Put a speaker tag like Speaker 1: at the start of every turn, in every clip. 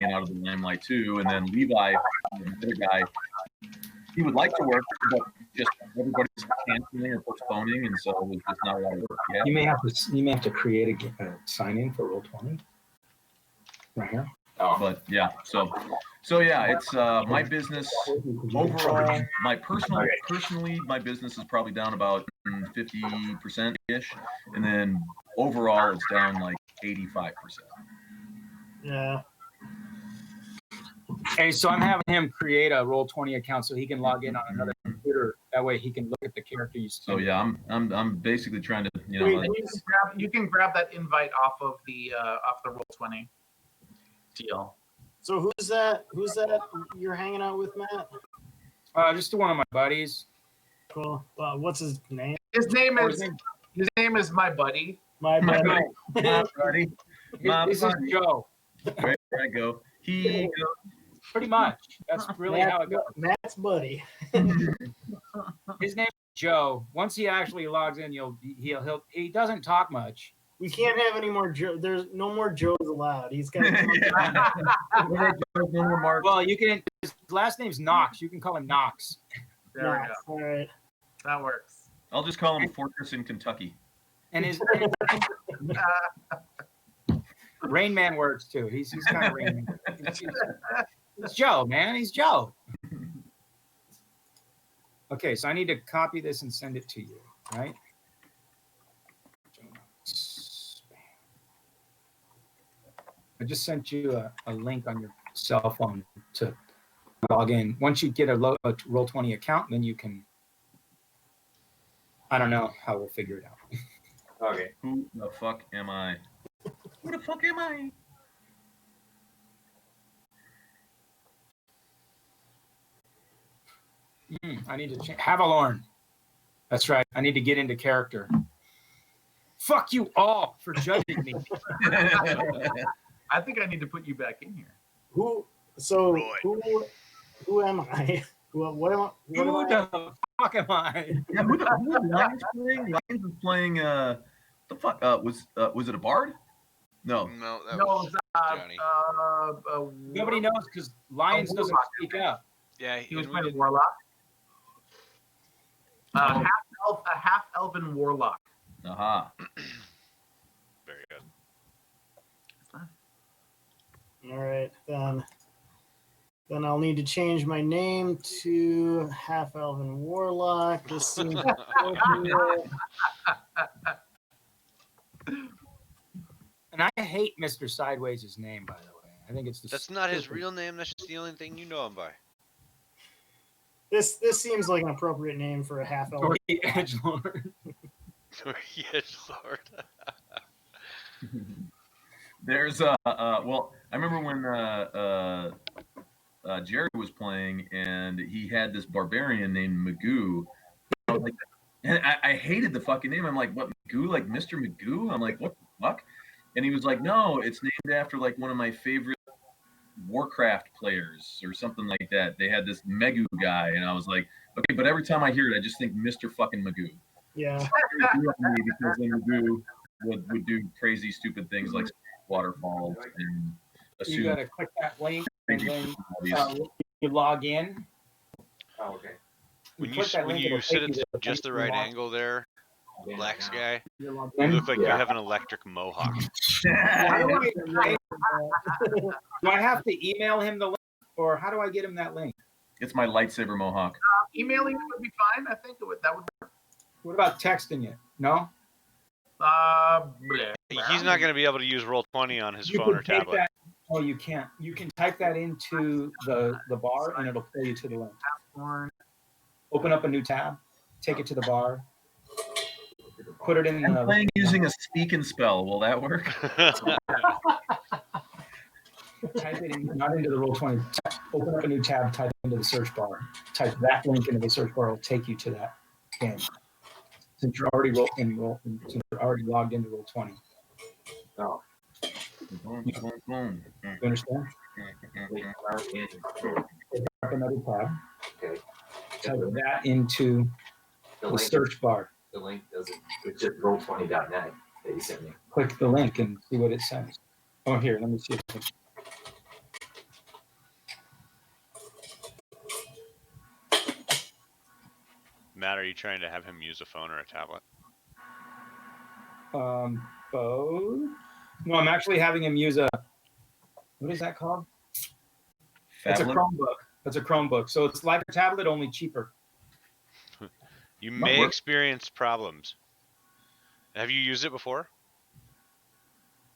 Speaker 1: staying out of the limelight too. And then Levi, the other guy, he would like to work, but just everybody's canceling or postponing, and so it was just not a lot of work. Yeah.
Speaker 2: You may have to create a sign in for Roll20 right here.
Speaker 1: But yeah, so yeah, it's my business overall. Personally, my business is probably down about 50% ish, and then overall it's down like 85%.
Speaker 3: Yeah.
Speaker 2: Hey, so I'm having him create a Roll20 account so he can log in on another computer. That way he can look at the character you.
Speaker 1: So yeah, I'm basically trying to
Speaker 4: you can grab that invite off of the Roll20 deal.
Speaker 3: So who's that you're hanging out with, Matt?
Speaker 2: Just one of my buddies.
Speaker 3: Cool. What's his name?
Speaker 4: His name is my buddy.
Speaker 3: My buddy.
Speaker 1: My buddy.
Speaker 2: This is Joe.
Speaker 1: There I go. He
Speaker 2: Pretty much. That's really how it goes.
Speaker 3: Matt's buddy.
Speaker 2: His name is Joe. Once he actually logs in, he doesn't talk much.
Speaker 3: We can't have any more Joe. There's no more Joes allowed. He's got.
Speaker 2: Well, you can. His last name's Knox. You can call him Knox.
Speaker 4: There we go.
Speaker 3: All right.
Speaker 4: That works.
Speaker 1: I'll just call him Fortress in Kentucky.
Speaker 2: And his Rain Man works too. He's kind of Rain Man. He's Joe, man. He's Joe. Okay, so I need to copy this and send it to you, right? I just sent you a link on your cell phone to log in. Once you get a Roll20 account, then you can. I don't know how we'll figure it out.
Speaker 1: Okay. Who the fuck am I? Who the fuck am I?
Speaker 2: I need to change. Havalorn. That's right. I need to get into character. Fuck you all for judging me.
Speaker 4: I think I need to put you back in here.
Speaker 3: Who am I? What am I?
Speaker 2: Who the fuck am I?
Speaker 1: Yeah, who the Lions playing? Lions is playing. The fuck? Was it a bard? No.
Speaker 5: No, that was Johnny.
Speaker 2: Nobody knows because Lions doesn't speak up.
Speaker 5: Yeah,
Speaker 4: he was playing a warlock. A half elven warlock.
Speaker 1: Aha.
Speaker 5: Very good.
Speaker 3: All right, then I'll need to change my name to Half Elven Warlock. This seems appropriate.
Speaker 2: And I hate Mr. Sideways' name, by the way. I think it's
Speaker 5: That's not his real name. That's just the only thing you know him by.
Speaker 3: This seems like an appropriate name for a half elven.
Speaker 2: Edgelord.
Speaker 5: Edgelord.
Speaker 1: There's well, I remember when Jared was playing and he had this barbarian named Magoo. I was like, and I hated the fucking name. I'm like, what, Magoo? Like Mr. Magoo? I'm like, what the fuck? And he was like, no, it's named after like one of my favorite Warcraft players or something like that. They had this Magoo guy, and I was like, okay, but every time I hear it, I just think Mr. fucking Magoo.
Speaker 3: Yeah.
Speaker 1: Because then Magoo would do crazy, stupid things like waterfalls and
Speaker 2: You gotta click that link and then you log in.
Speaker 5: Oh, okay. When you sit at just the right angle there, Black's guy, you look like you have an electric mohawk.
Speaker 2: Do I have to email him the link, or how do I get him that link?
Speaker 1: It's my lightsaber mohawk.
Speaker 4: Emailing would be fine. I think that would work.
Speaker 2: What about texting it? No?
Speaker 5: He's not going to be able to use Roll20 on his phone or tablet.
Speaker 2: Oh, you can't. You can type that into the bar, and it'll pull you to the link. Open up a new tab, take it to the bar, put it in.
Speaker 1: I'm playing using a speak and spell. Will that work?
Speaker 2: Type it in, not into the Roll20. Open up a new tab, type it into the search bar. Type that link into the search bar. It'll take you to that game. Since you're already logged into Roll20. Oh. You understand? Up another tab. Okay. Type that into the search bar.
Speaker 6: The link doesn't. It's just roll20.net that you sent me.
Speaker 2: Click the link and see what it says. Oh, here, let me see.
Speaker 5: Matt, are you trying to have him use a phone or a tablet?
Speaker 2: Both. No, I'm actually having him use a. What is that called? It's a Chromebook. It's a Chromebook. So it's like a tablet, only cheaper.
Speaker 5: You may experience problems. Have you used it before?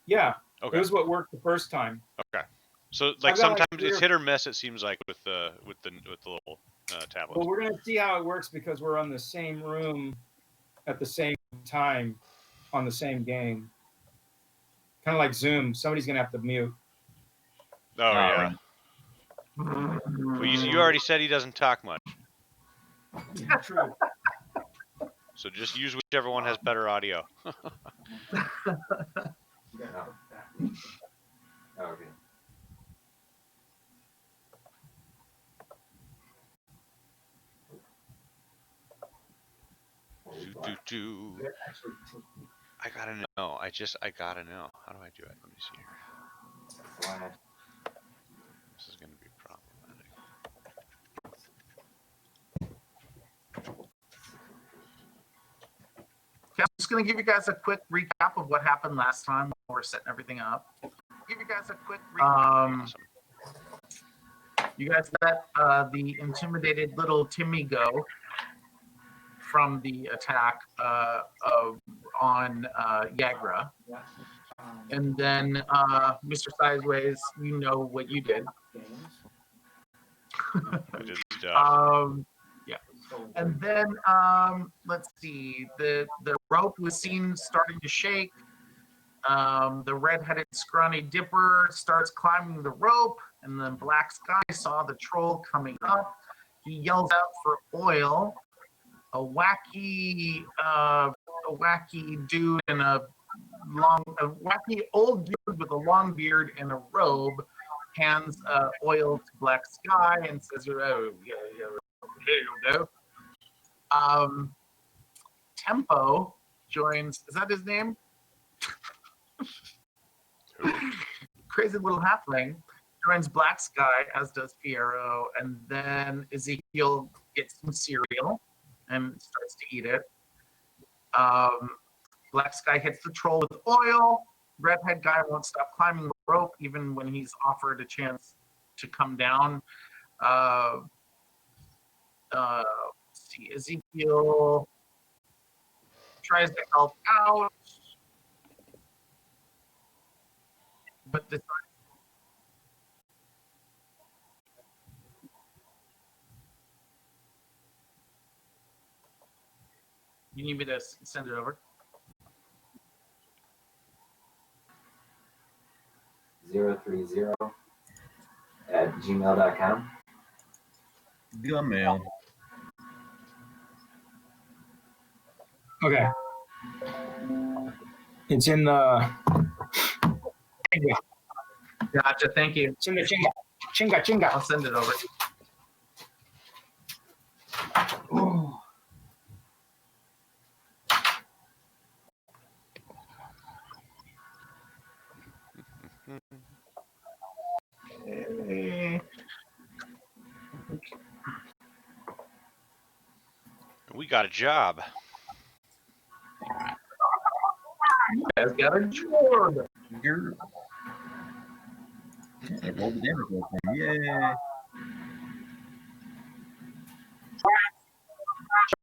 Speaker 2: Yeah.
Speaker 5: Okay.
Speaker 2: It was what worked the first time.
Speaker 5: Okay. So like sometimes it's hit or miss. It seems like with the little tablet.
Speaker 2: Well, we're gonna see how it works because we're on the same room at the same time on the same game. Kind of like Zoom. Somebody's gonna have to mute.
Speaker 5: Oh yeah. Well, you already said he doesn't talk much.
Speaker 2: True.
Speaker 5: So just use whichever one has better audio.
Speaker 6: Okay.
Speaker 5: I gotta know. I gotta know. How do I do it? Let me see here. This is gonna be problematic.
Speaker 4: Okay, I'm just going to give you guys a quick recap of what happened last time while we're setting everything up. Give you guys a quick recap.
Speaker 5: Awesome.
Speaker 4: You guys let the intimidated little Timmy go from the attack on Yagra. And then, Mr. Sideways, you know what you did.
Speaker 5: I did stuff.
Speaker 4: Yeah. And then, let's see, the rope was seen starting to shake. The red-headed scrawny dipper starts climbing the rope, and then Black Sky saw the troll coming up. He yells out for oil. A wacky dude in a wacky old dude with a long beard and a robe hands oil to Black Sky and says, "Oh, here you go." Tempo joins. Is that his name? Crazy little halfling joins Black Sky, as does Fiero, and then Ezekiel gets some cereal and starts to eat it. Black Sky hits the troll with oil. Redhead guy won't stop climbing the rope even when he's offered a chance to come down. Let's see, Ezekiel tries to help out, but this you need me to send it over?
Speaker 6: 030@gmail.com.
Speaker 1: Good mail.
Speaker 2: Okay. It's in the.
Speaker 4: Gotcha. Thank you.
Speaker 2: It's in the chinga.
Speaker 4: I'll send it over.
Speaker 2: Oh.
Speaker 4: Hey.
Speaker 5: We got a job.
Speaker 4: You guys got a job.
Speaker 1: You're... Yeah, roll the damage roll thing. Yay.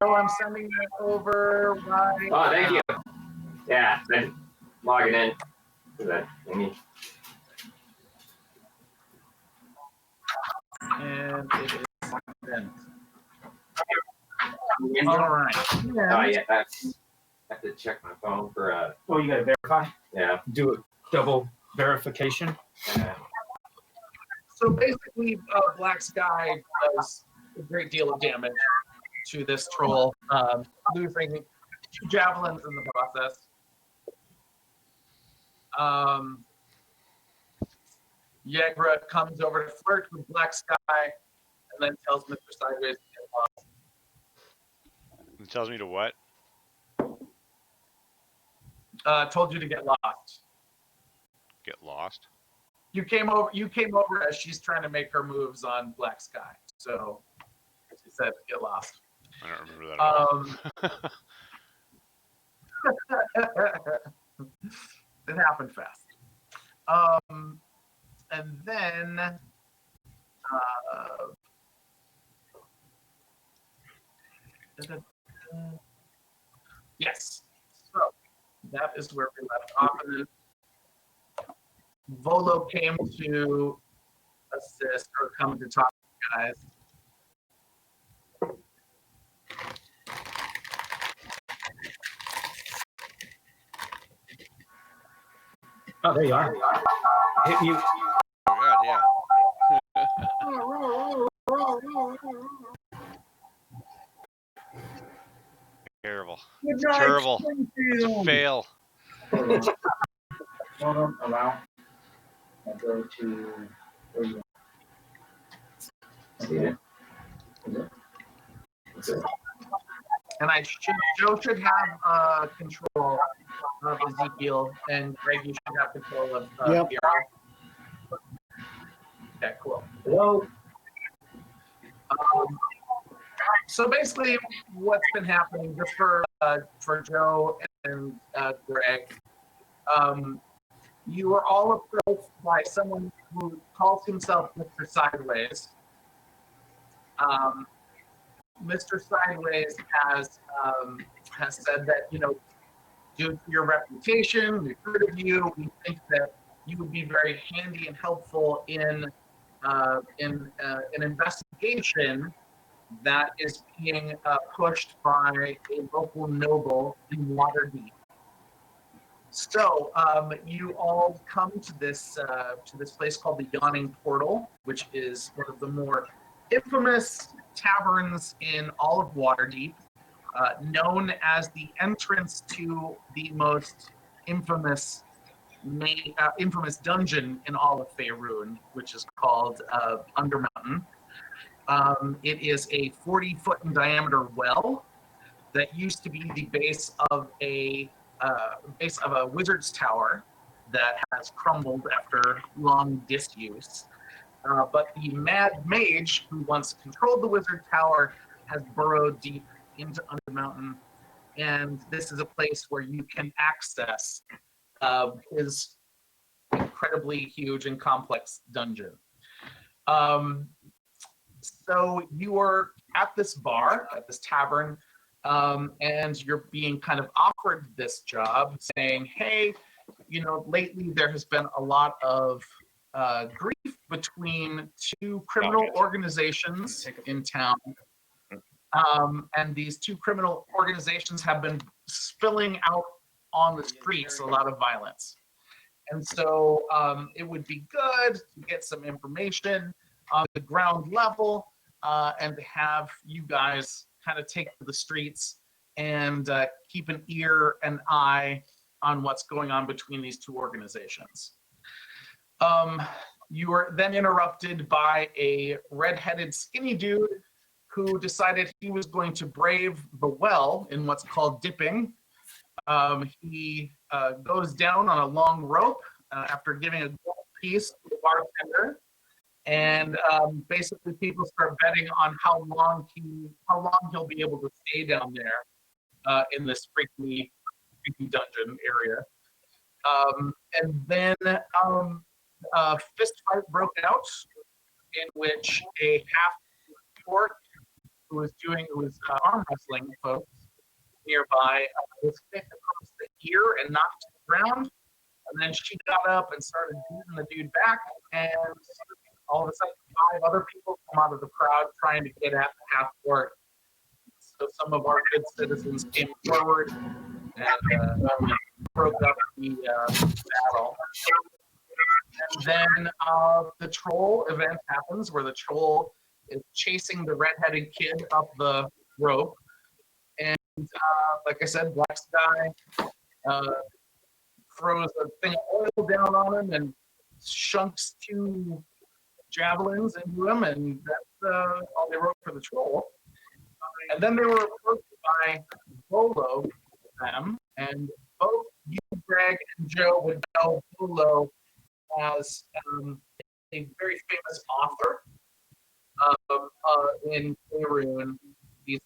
Speaker 4: So I'm sending it over right
Speaker 6: Oh, thank you. Yeah, been logging in to that thingy.
Speaker 4: And it is sent. All right.
Speaker 6: Oh, yeah, that's. I have to check my phone for
Speaker 2: Oh, you gotta verify.
Speaker 6: yeah.
Speaker 2: Do a double verification.
Speaker 4: So basically, Black Sky does a great deal of damage to this troll, losing 2 javelins in the process. Yagra comes over to flirt with Black Sky and then tells Mr. Sideways to get lost.
Speaker 5: It tells me to what?
Speaker 4: Told you to get lost.
Speaker 5: Get lost?
Speaker 4: You came over as she's trying to make her moves on Black Sky. So she said get lost.
Speaker 5: I don't remember that at all.
Speaker 4: It happened fast. And then yes. So that is where we left off. And then Volo came to assist or come to talk to you guys.
Speaker 2: Oh, there you are. Hit mute.
Speaker 5: Oh God, yeah. Terrible. It's terrible. It's a fail.
Speaker 6: Allow. I go to where you
Speaker 4: And Joe should have control of Ezekiel, and Greg, you should have control of
Speaker 3: Yep.
Speaker 4: Piero. Okay, cool.
Speaker 6: Hello.
Speaker 4: So basically, what's been happening, just for Joe and Greg, you were all approached by someone who calls himself Mr. Sideways. Mr. Sideways has said that, you know, due to your reputation, we've heard of you, we think that you would be very handy and helpful in an investigation that is being pushed by a local noble in Waterdeep. So you all come to this place called the Yawning Portal, which is one of the more infamous taverns in all of Waterdeep, known as the entrance to the most infamous dungeon in all of Faerun, which is called Undermountain. It is a 40-foot in diameter well that used to be the base of a wizard's tower that has crumbled after long disuse. But the mad mage who once controlled the wizard tower has burrowed deep into Undermountain, and this is a place where you can access his incredibly huge and complex dungeon. So you are at this bar, at this tavern, and you're being kind of offered this job, saying, hey, you know, lately there has been a lot of grief between two criminal organizations in town. And these two criminal organizations have been spilling out on the streets a lot of violence. And so it would be good to get some information on the ground level and to have you guys kind of take to the streets and keep an ear and eye on what's going on between these two organizations. You were then interrupted by a red-headed skinny dude who decided he was going to brave the well in what's called dipping. He goes down on a long rope after giving a gold piece to the bartender, and basically people start betting on how long he'll be able to stay down there in this freaky dungeon area. And then a fist fight broke out in which a half-orc who was arm wrestling folks nearby was hit across the ear and knocked to the ground. And then she got up and started beating the dude back, and all of a sudden 5 other people come out of the crowd trying to get at the half-orc. So some of our good citizens came forward and broke up the battle. And then the troll event happens, where the troll is chasing the red-headed kid up the rope. And like I said, Black Sky throws a thing of oil down on him and shunks 2 javelins into him, and that's all they wrote for the troll. And then they were approached by Volo, them, and both you, Greg, and Joe would know Volo as a very famous author in Faerun, He's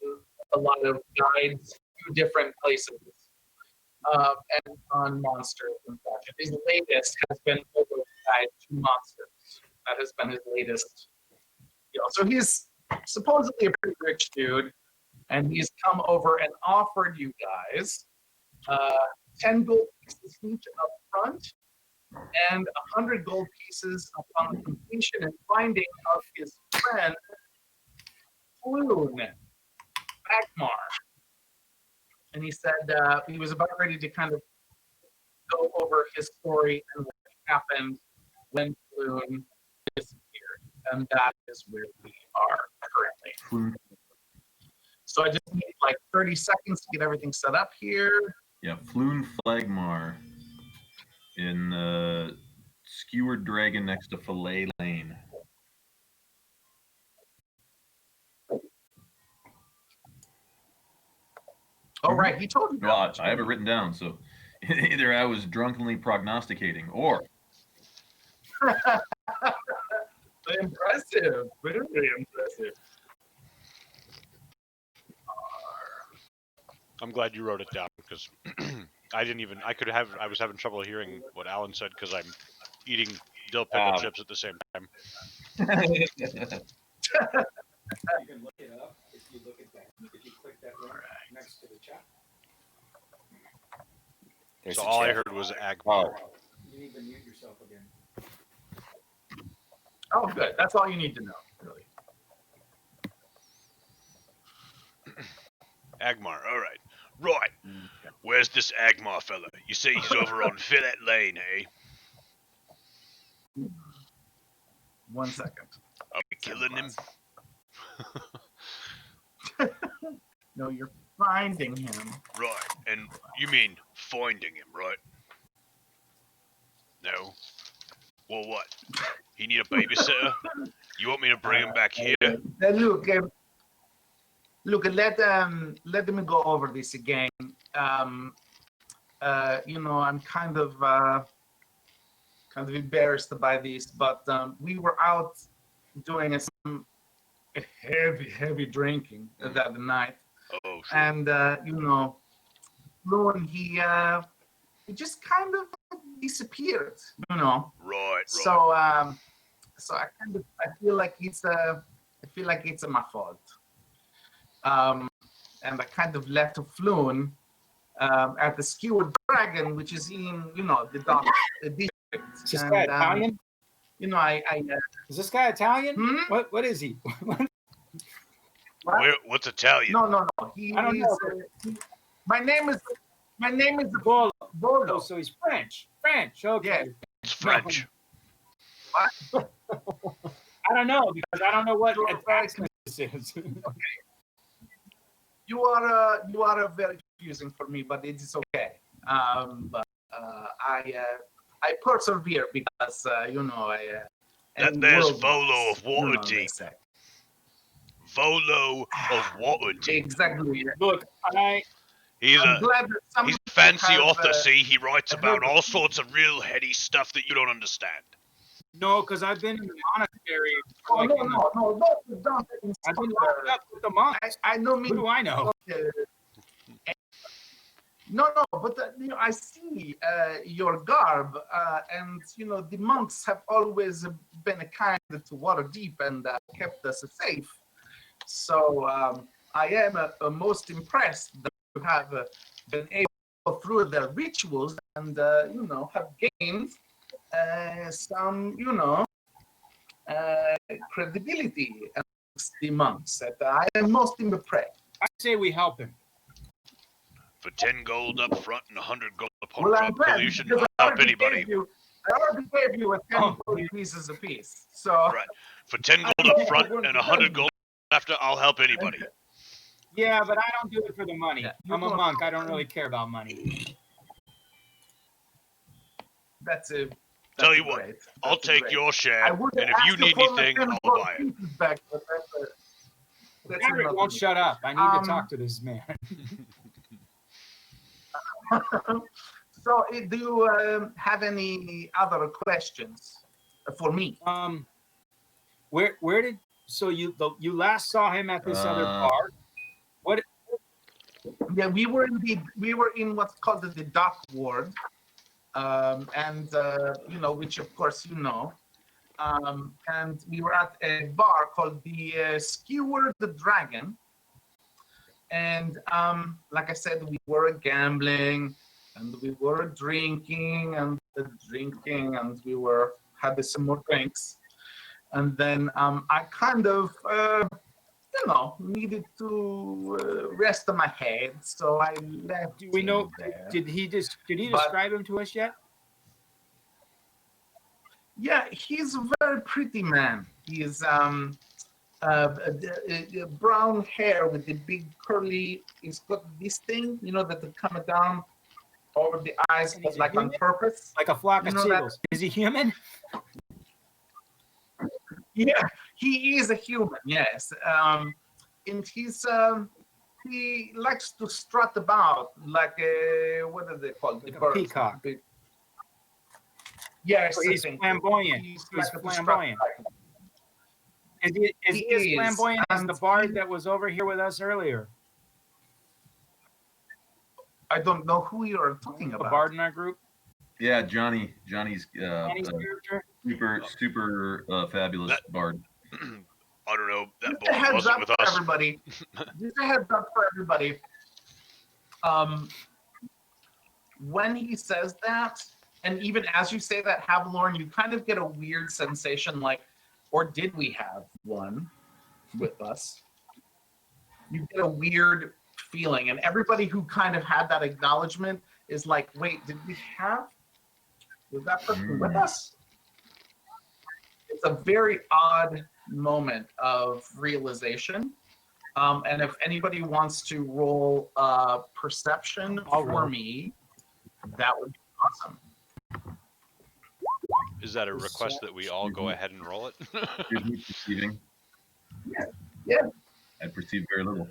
Speaker 4: written a lot of guides to different places and on monsters and such. His latest has been over guide to monsters. That has been his latest. So he's supposedly a pretty rich dude, and he's come over and offered you guys 10 gold pieces each up front and 100 gold pieces upon the completion and finding of his friend Floon Agmar. And he said he was about ready to kind of go over his story and what happened when Floon disappeared. And that is where we are currently. So I just need like 30 seconds to get everything set up here.
Speaker 1: Yeah, Floon Flagmar in Skewered Dragon next to Fillet Lane.
Speaker 4: Oh, right. He told you.
Speaker 1: Well, I have it written down, so either I was drunkenly prognosticating or.
Speaker 4: Impressive. Very impressive.
Speaker 5: I'm glad you wrote it down because I was having trouble hearing what Alan said because I'm eating dill pickle chips at the same time.
Speaker 2: You can look it up if you look at that. If you click that link next to the chat.
Speaker 5: So all I heard was Agmar.
Speaker 2: You need to mute yourself again.
Speaker 4: Oh, good. That's all you need to know, really.
Speaker 5: Agmar, all right. Right. Where's this Agmar fella? You say he's over on Fillet Lane, eh?
Speaker 4: 1 second.
Speaker 5: Are we killing him?
Speaker 4: No, you're finding him.
Speaker 5: Right. And you mean finding him, right? No. Well, what? He need a babysitter? You want me to bring him back here?
Speaker 4: Look, let me go over this again. I'm kind of embarrassed by this, but we were out doing some heavy drinking that night.
Speaker 5: Oh, sure.
Speaker 4: And Loon, he just kind of disappeared,
Speaker 5: Right.
Speaker 4: So I feel like it's my fault. And I kind of left Floon at the Skewered Dragon, which is in the district.
Speaker 2: Is this guy Italian?
Speaker 4: Is
Speaker 2: this guy Italian? What is he?
Speaker 5: What's Italian?
Speaker 4: No.
Speaker 2: I don't know.
Speaker 4: My name is
Speaker 2: Bolo.
Speaker 4: Bolo.
Speaker 2: So he's French. Okay.
Speaker 4: Yeah.
Speaker 5: It's French.
Speaker 4: What?
Speaker 2: I don't know because I don't know what accent this is.
Speaker 4: You are very confusing for me, but it is okay. But I persevere because
Speaker 5: There's Volo of Waterdeep. Volo of Waterdeep.
Speaker 4: Exactly.
Speaker 2: Look,
Speaker 5: He's a fancy author.
Speaker 4: have,
Speaker 5: See, he writes about all sorts of real heady stuff that you don't understand.
Speaker 2: No, because I've been in the monastery.
Speaker 4: Oh, don't.
Speaker 2: I've been locked up with the monks.
Speaker 4: I know.
Speaker 2: Who do I know?
Speaker 4: No, but I see your garb, and the monks have always been kind to Waterdeep and kept us safe. So I am most impressed that you have been able to go through their rituals and have gained some credibility amongst the monks. That I am most impressed.
Speaker 2: I say we help him.
Speaker 5: For 10 gold up front and 100 gold upon
Speaker 4: Well, I'm glad,
Speaker 5: completion,
Speaker 4: because
Speaker 5: I'll
Speaker 4: I
Speaker 5: help anybody.
Speaker 4: already gave you a 10 gold pieces a piece. So
Speaker 5: Right. For 10 gold up front and 100 gold after, I'll help anybody.
Speaker 2: Yeah, but I don't do it for the money.
Speaker 4: Yeah,
Speaker 2: I'm a monk. I don't really care about money.
Speaker 4: that's
Speaker 5: Tell you what,
Speaker 4: great.
Speaker 5: I'll take your share,
Speaker 4: I
Speaker 5: and
Speaker 4: would
Speaker 5: if
Speaker 4: ask
Speaker 5: you need
Speaker 4: for my
Speaker 5: anything,
Speaker 4: 10
Speaker 5: I'll
Speaker 4: gold
Speaker 5: buy it.
Speaker 4: pieces back, but that's
Speaker 2: Harry
Speaker 4: another
Speaker 2: won't
Speaker 4: thing.
Speaker 2: shut up. I need to talk to this man.
Speaker 4: So, do you have any other questions for me?
Speaker 2: Where did So you last saw him at this other bar. What?
Speaker 4: Yeah, we were in what's called the dock ward, and which of course you know. And we were at a bar called the Skewer the Dragon. And like I said, we were gambling, and we were drinking, and we had some more drinks. And then I kind of, needed to rest on my head, so I left.
Speaker 2: Do we know?
Speaker 4: There.
Speaker 2: Did he describe him to us yet?
Speaker 4: Yeah, he's a very pretty man. He's brown hair with the big curly. He's got this thing, that coming down over the eyes, but like on purpose,
Speaker 2: like a flock of seagulls. Is he human?
Speaker 4: Yeah, he is a human. Yes, and he likes to strut about like a what are they called?
Speaker 2: Like
Speaker 4: the
Speaker 2: a peacock.
Speaker 4: Yes,
Speaker 2: he's flamboyant. He's flamboyant. Is he as flamboyant as the bard that was over here with us earlier?
Speaker 4: I don't know who you are talking about.
Speaker 2: The bard in our group?
Speaker 1: Yeah, Johnny's
Speaker 2: Johnny's character?
Speaker 1: super fabulous bard.
Speaker 5: I don't know. That
Speaker 4: Just a heads
Speaker 5: wasn't
Speaker 4: up
Speaker 5: with
Speaker 4: for
Speaker 5: us.
Speaker 4: everybody. Just a heads up for everybody. When he says that, and even as you say that, Havalorn, you kind of get a weird sensation like, or did we have one with us? You get a weird feeling, and everybody who kind of had that acknowledgement is like, wait, did we have? Was that person with us? It's a very odd moment of realization. And if anybody wants to roll perception for me, that would be awesome.
Speaker 5: Is that a request that we all go ahead and roll it?
Speaker 1: Here's me perceiving.
Speaker 4: Yeah.
Speaker 1: I perceive very little.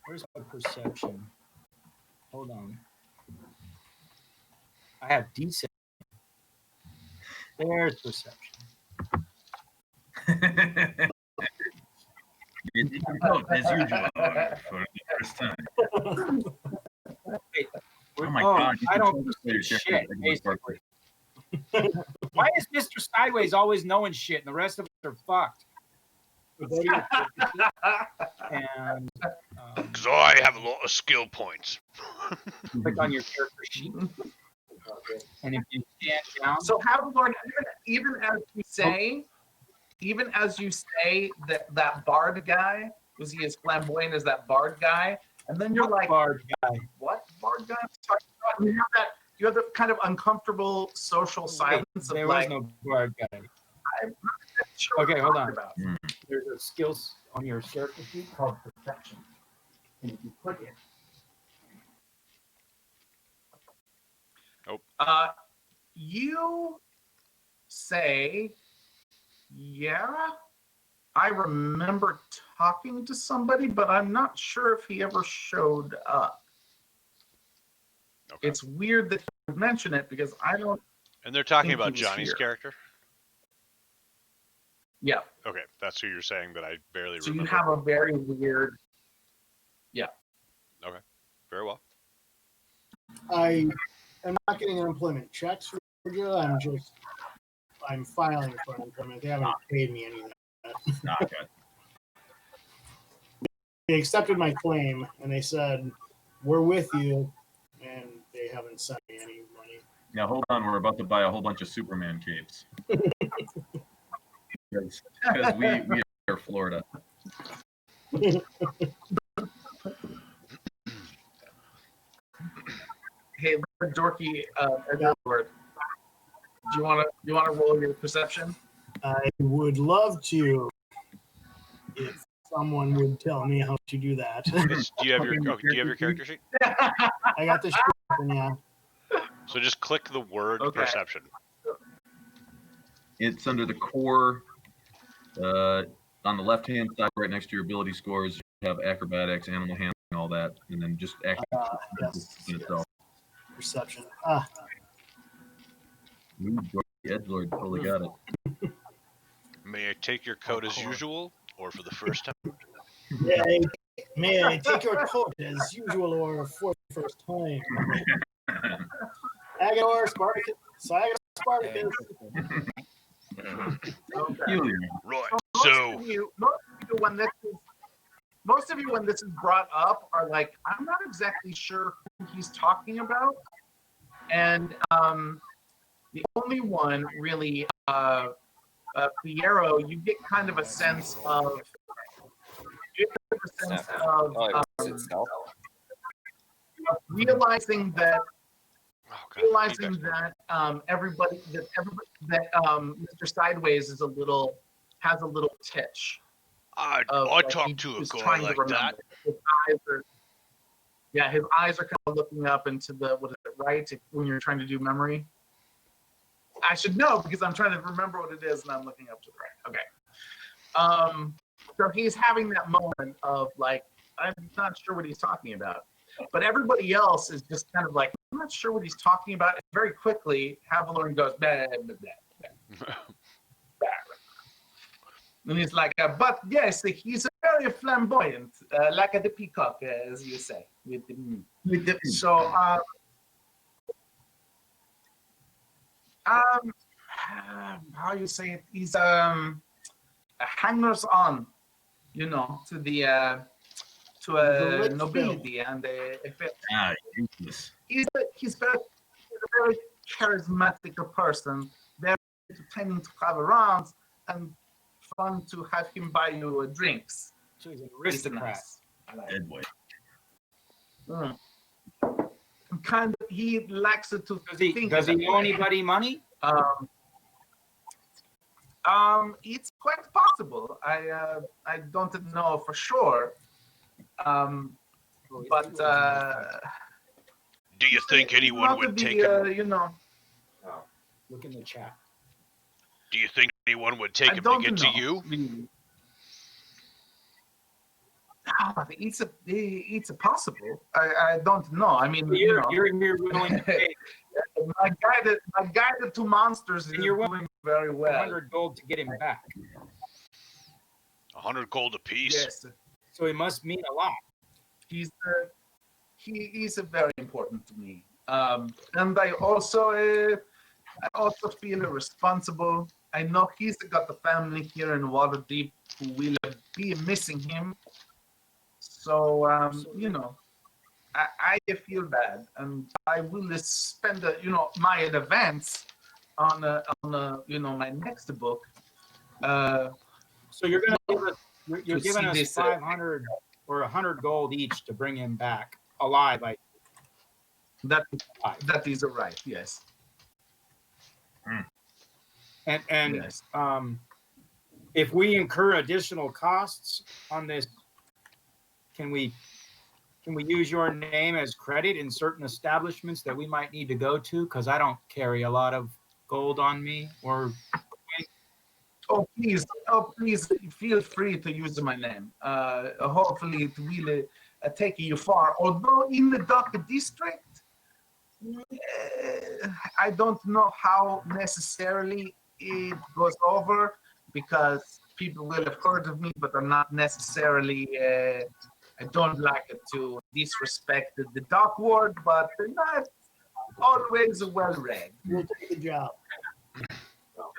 Speaker 2: Where's my perception? Hold on. I have decent. There's perception.
Speaker 1: As usual for the first time.
Speaker 2: Wait,
Speaker 1: oh my God!
Speaker 2: I don't perceive shit. Basically. Why is Mr. Sideways always knowing shit and the rest of us are fucked? And
Speaker 5: because I have a lot of skill points.
Speaker 2: Click on your character sheet, and if you stand down.
Speaker 4: So Havalorn, even as you say that bard guy, was he as flamboyant as that bard guy? And then you're like,
Speaker 2: bard guy.
Speaker 4: What bard guy? You have that kind of uncomfortable social silence.
Speaker 2: There
Speaker 4: of
Speaker 2: was
Speaker 4: like,
Speaker 2: no bard guy.
Speaker 4: I'm not sure
Speaker 2: Okay, hold on.
Speaker 4: about.
Speaker 2: There's a skills on your character sheet called perception, and if you click it.
Speaker 4: You say, yeah, I remember talking to somebody, but I'm not sure if he ever showed up.
Speaker 5: Okay.
Speaker 4: It's weird that he would mention it because I don't.
Speaker 5: And they're talking
Speaker 4: think
Speaker 5: about
Speaker 4: he was
Speaker 5: Johnny's
Speaker 4: here.
Speaker 5: character?
Speaker 4: Yeah.
Speaker 5: Okay, that's who you're saying that I barely
Speaker 4: So
Speaker 5: remember.
Speaker 4: you have a very weird. Yeah.
Speaker 5: Okay, very well.
Speaker 3: I am not getting unemployment checks for you. I'm filing for unemployment. They haven't paid me any of that.
Speaker 1: Not good.
Speaker 3: They accepted my claim and they said, we're with you, and they haven't sent me any money.
Speaker 1: Now hold on, we're about to buy a whole bunch of Superman capes. Because we are Florida.
Speaker 4: Hey, Lord Dorky, Edward, do you want to roll your perception?
Speaker 3: I would love to if someone would tell me how to do that.
Speaker 5: Do you have your character sheet?
Speaker 3: I got the shit, yeah.
Speaker 5: So just click the word perception.
Speaker 1: It's under the core. On the left-hand side, right next to your ability scores, you have acrobatics, animal handling, all that, and then just
Speaker 3: Yes.
Speaker 1: itself.
Speaker 3: Perception.
Speaker 1: Edgelord totally got it.
Speaker 5: May I take your coat as usual, or for the first time?
Speaker 3: May I take your coat as usual or for the first time? Agador, Spartacus, Sagador, Spartacus.
Speaker 4: Okay.
Speaker 5: Right.
Speaker 4: Most
Speaker 5: So
Speaker 4: of you, when this is brought up, are like, I'm not exactly sure who he's talking about, and the only one really, Piero, you get kind of a sense of, realizing that Mr. Sideways has a little titch.
Speaker 5: I
Speaker 4: Like
Speaker 5: talk to a
Speaker 4: he's
Speaker 5: guy
Speaker 4: trying
Speaker 5: like
Speaker 4: to remember. His eyes are kind of looking up into the, what is it, right? When you're trying to do memory. I should know because I'm trying to remember what it is and I'm looking up to the right. Okay. So he's having that moment of like, I'm not sure what he's talking about. But everybody else is just kind of like, I'm not sure what he's talking about. And very quickly, Haviland goes, blah, blah, blah, blah. And he's like, but yes, he's very flamboyant, like the peacock, as you say. So, how you say it? He's hangers on, you know, to the nobility and he's a very charismatic person, very entertaining to have around and fun to have him buy you drinks.
Speaker 2: So he's an aristocrat.
Speaker 1: Dead boy.
Speaker 4: Kind of, he likes it to
Speaker 2: Does he owe anybody money?
Speaker 4: It's quite possible. I don't know for sure. But
Speaker 5: do you think anyone would take him?
Speaker 4: You know,
Speaker 2: Look in the chat.
Speaker 5: Do you think anyone would take him to get to you?
Speaker 4: It's a possible. I don't know. I mean,
Speaker 2: you're willing to pay.
Speaker 4: my guided to monsters is doing very well.
Speaker 2: 100 gold to get him back.
Speaker 5: 100 gold apiece.
Speaker 4: Yes.
Speaker 2: So he must mean a lot.
Speaker 4: He is very important to me. And I also feel responsible. I know he's got the family here in Waterdeep who will be missing him. So, you know, I feel bad, and I will spend, my advance on my next book.
Speaker 2: So you're going to give us, you're giving us 500 or 100 gold each to bring him back alive.
Speaker 4: That is right. Yes.
Speaker 2: And
Speaker 4: yes.
Speaker 2: If we incur additional costs on this, can we use your name as credit in certain establishments that we might need to go to? Because I don't carry a lot of gold on me. Or
Speaker 4: oh please, feel free to use my name. Hopefully it will take you far. Although in the Dark District, I don't know how necessarily it goes over, because people will have heard of me, but are not necessarily. I don't like it to disrespect the Dark World, but they're not always well read.
Speaker 3: We'll take a job.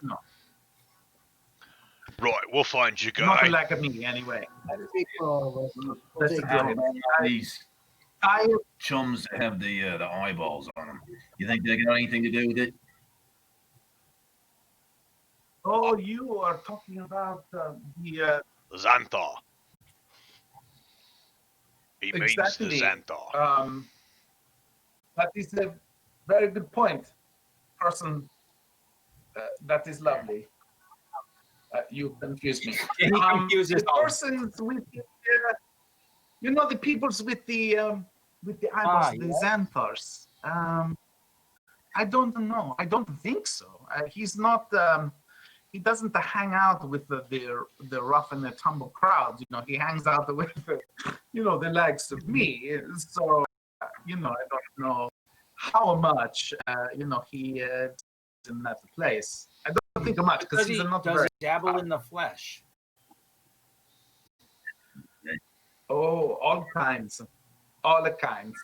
Speaker 4: No.
Speaker 5: Right, we'll find you, guy.
Speaker 4: Not like me, anyway. That's a good
Speaker 1: These chums that have the eyeballs on them. You think they got anything to do with it?
Speaker 4: Oh, you are talking about the
Speaker 5: Xanthar. He
Speaker 4: exactly.
Speaker 5: means the Xanthar.
Speaker 4: That is a very good point, person. That is lovely. You confuse me.
Speaker 2: He confuses
Speaker 4: the persons with the, the peoples with the eyeballs, the Xanthars. I don't know. I don't think so. He's not. He doesn't hang out with the rough and the tumble crowd. He hangs out with the likes of me. So I don't know how much he in that place. I don't think much because he's not
Speaker 2: does
Speaker 4: very.
Speaker 2: he dabble in the flesh?
Speaker 4: Oh, all kinds, all the kinds.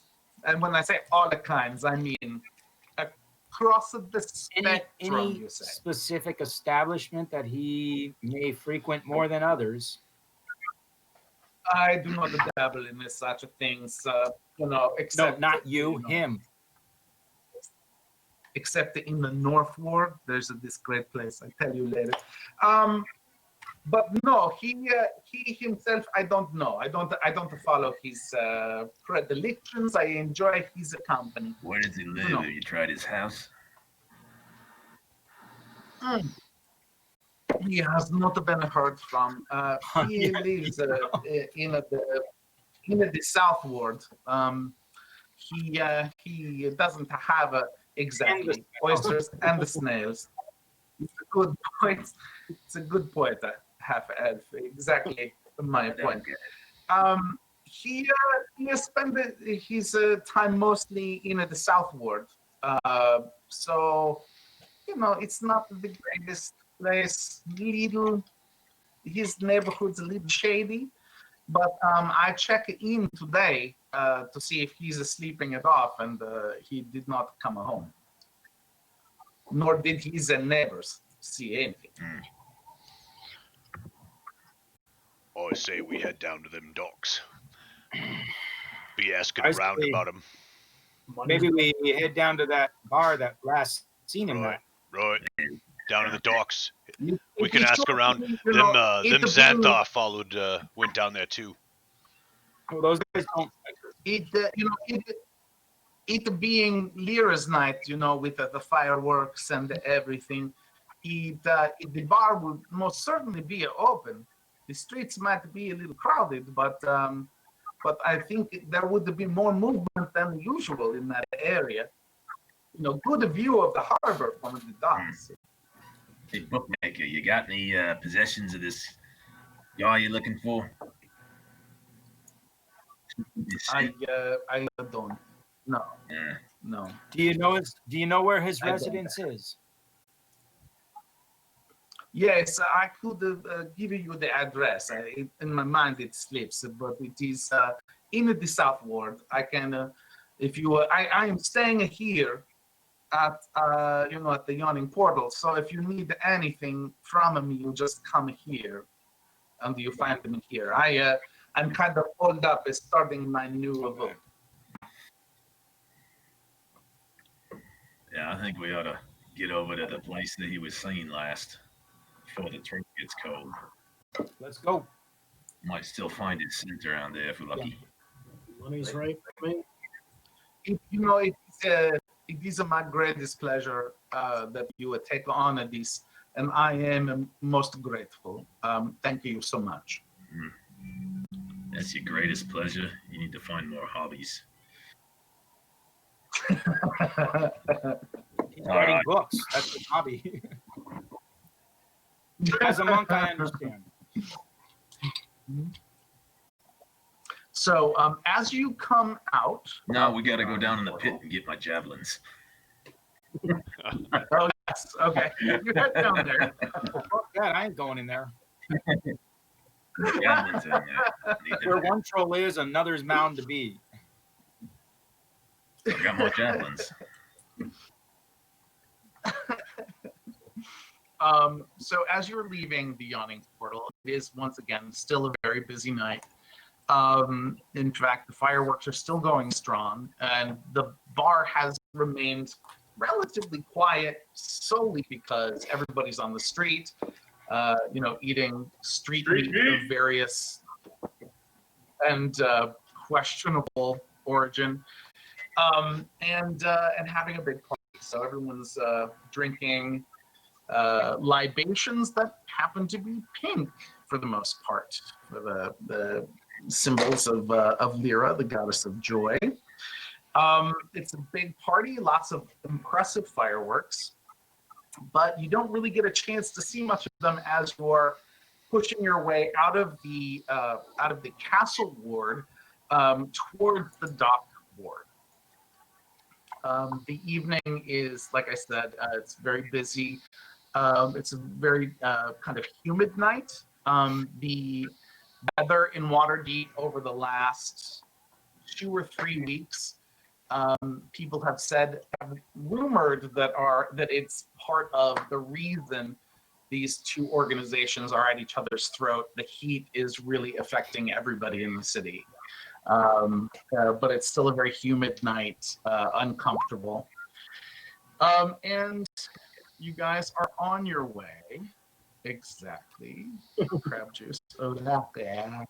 Speaker 4: And when I say all the kinds, I mean across the spectrum.
Speaker 2: Any
Speaker 4: You say
Speaker 2: specific establishment that he may frequent more than others?
Speaker 4: I do not dabble in such things. Except
Speaker 2: no, not you, him.
Speaker 4: Except in the North Ward, there's this great place. I tell you later. But no, he himself, I don't know. I don't follow his predilections. I enjoy his company.
Speaker 1: Where does he live? Have you tried his house?
Speaker 4: He has not been heard from. He lives in the South Ward. He doesn't have exactly oysters and the snails. It's a good point. It's a good point, half elf. Exactly my point. He spent his time mostly in the South Ward. So it's not the greatest place. His neighborhood's a little shady. But I checked in today to see if he's sleeping it off, and he did not come home. Nor did his neighbors see anything.
Speaker 5: I say we head down to them docks. Be asking around about him.
Speaker 2: Maybe we head down to that bar that last seen him at.
Speaker 5: Right. Down in the docks. We can
Speaker 4: He
Speaker 5: ask
Speaker 4: showed
Speaker 5: around.
Speaker 4: me,
Speaker 5: Them Xanthar followed, went down there too.
Speaker 2: Well, those guys don't.
Speaker 4: It being Lyra's night, with the fireworks and everything, the bar would most certainly be open. The streets might be a little crowded, but I think there would be more movement than usual in that area. Good view of the harbor from the docks.
Speaker 1: Hey, bookmaker, you got any possessions of this guy you're looking for?
Speaker 4: I don't. No.
Speaker 1: Yeah.
Speaker 4: No.
Speaker 2: Do you know where his residence is?
Speaker 4: Yes, I could give you the address. In my mind, it slips, but it is in the South Ward. I can, if you, I am staying here at at the Yawning Portal. So if you need anything from me, you just come here, and you find me here. I'm kind of pulled up starting my new abode.
Speaker 1: Yeah, I think we ought to get over to the place that he was seen last before the turf gets cold.
Speaker 2: Let's go.
Speaker 1: Might still find his scent around there if we're lucky.
Speaker 3: Money's right for me.
Speaker 4: It is my greatest pleasure that you would take on this, and I am most grateful. Thank you so much.
Speaker 1: That's your greatest pleasure. You need to find more hobbies.
Speaker 2: He's writing books. That's his hobby. As a monk, I understand.
Speaker 4: So as you come out...
Speaker 1: No, we got to go down in the pit and get my javelins.
Speaker 4: Oh, yes. Okay. You head down there.
Speaker 2: Well, fuck that. I ain't going in there.
Speaker 1: Javelins in there.
Speaker 2: Where one troll is, another's bound to be.
Speaker 1: I got more javelins.
Speaker 4: So as you're leaving the Yawning Portal, it is once again still a very busy night. In fact, the fireworks are still going strong, and the bar has remained relatively quiet solely because everybody's on the street, eating street meat of various and questionable origin, and having a big party. So everyone's drinking libations that happen to be pink for the most part, for the symbols of Lyra, the goddess of joy. It's a big party, lots of impressive fireworks, but you don't really get a chance to see much of them as you're pushing your way out of the castle ward towards the dock ward. The evening is, like I said, it's very busy. It's a very kind of humid night. The weather in Waterdeep over the last 2 or 3 weeks, people have rumored that it's part of the reason these two organizations are at each other's throat. The heat is really affecting everybody in the city. But it's still a very humid night, uncomfortable. And you guys are on your way. Exactly. Crab juice. Oh, yeah.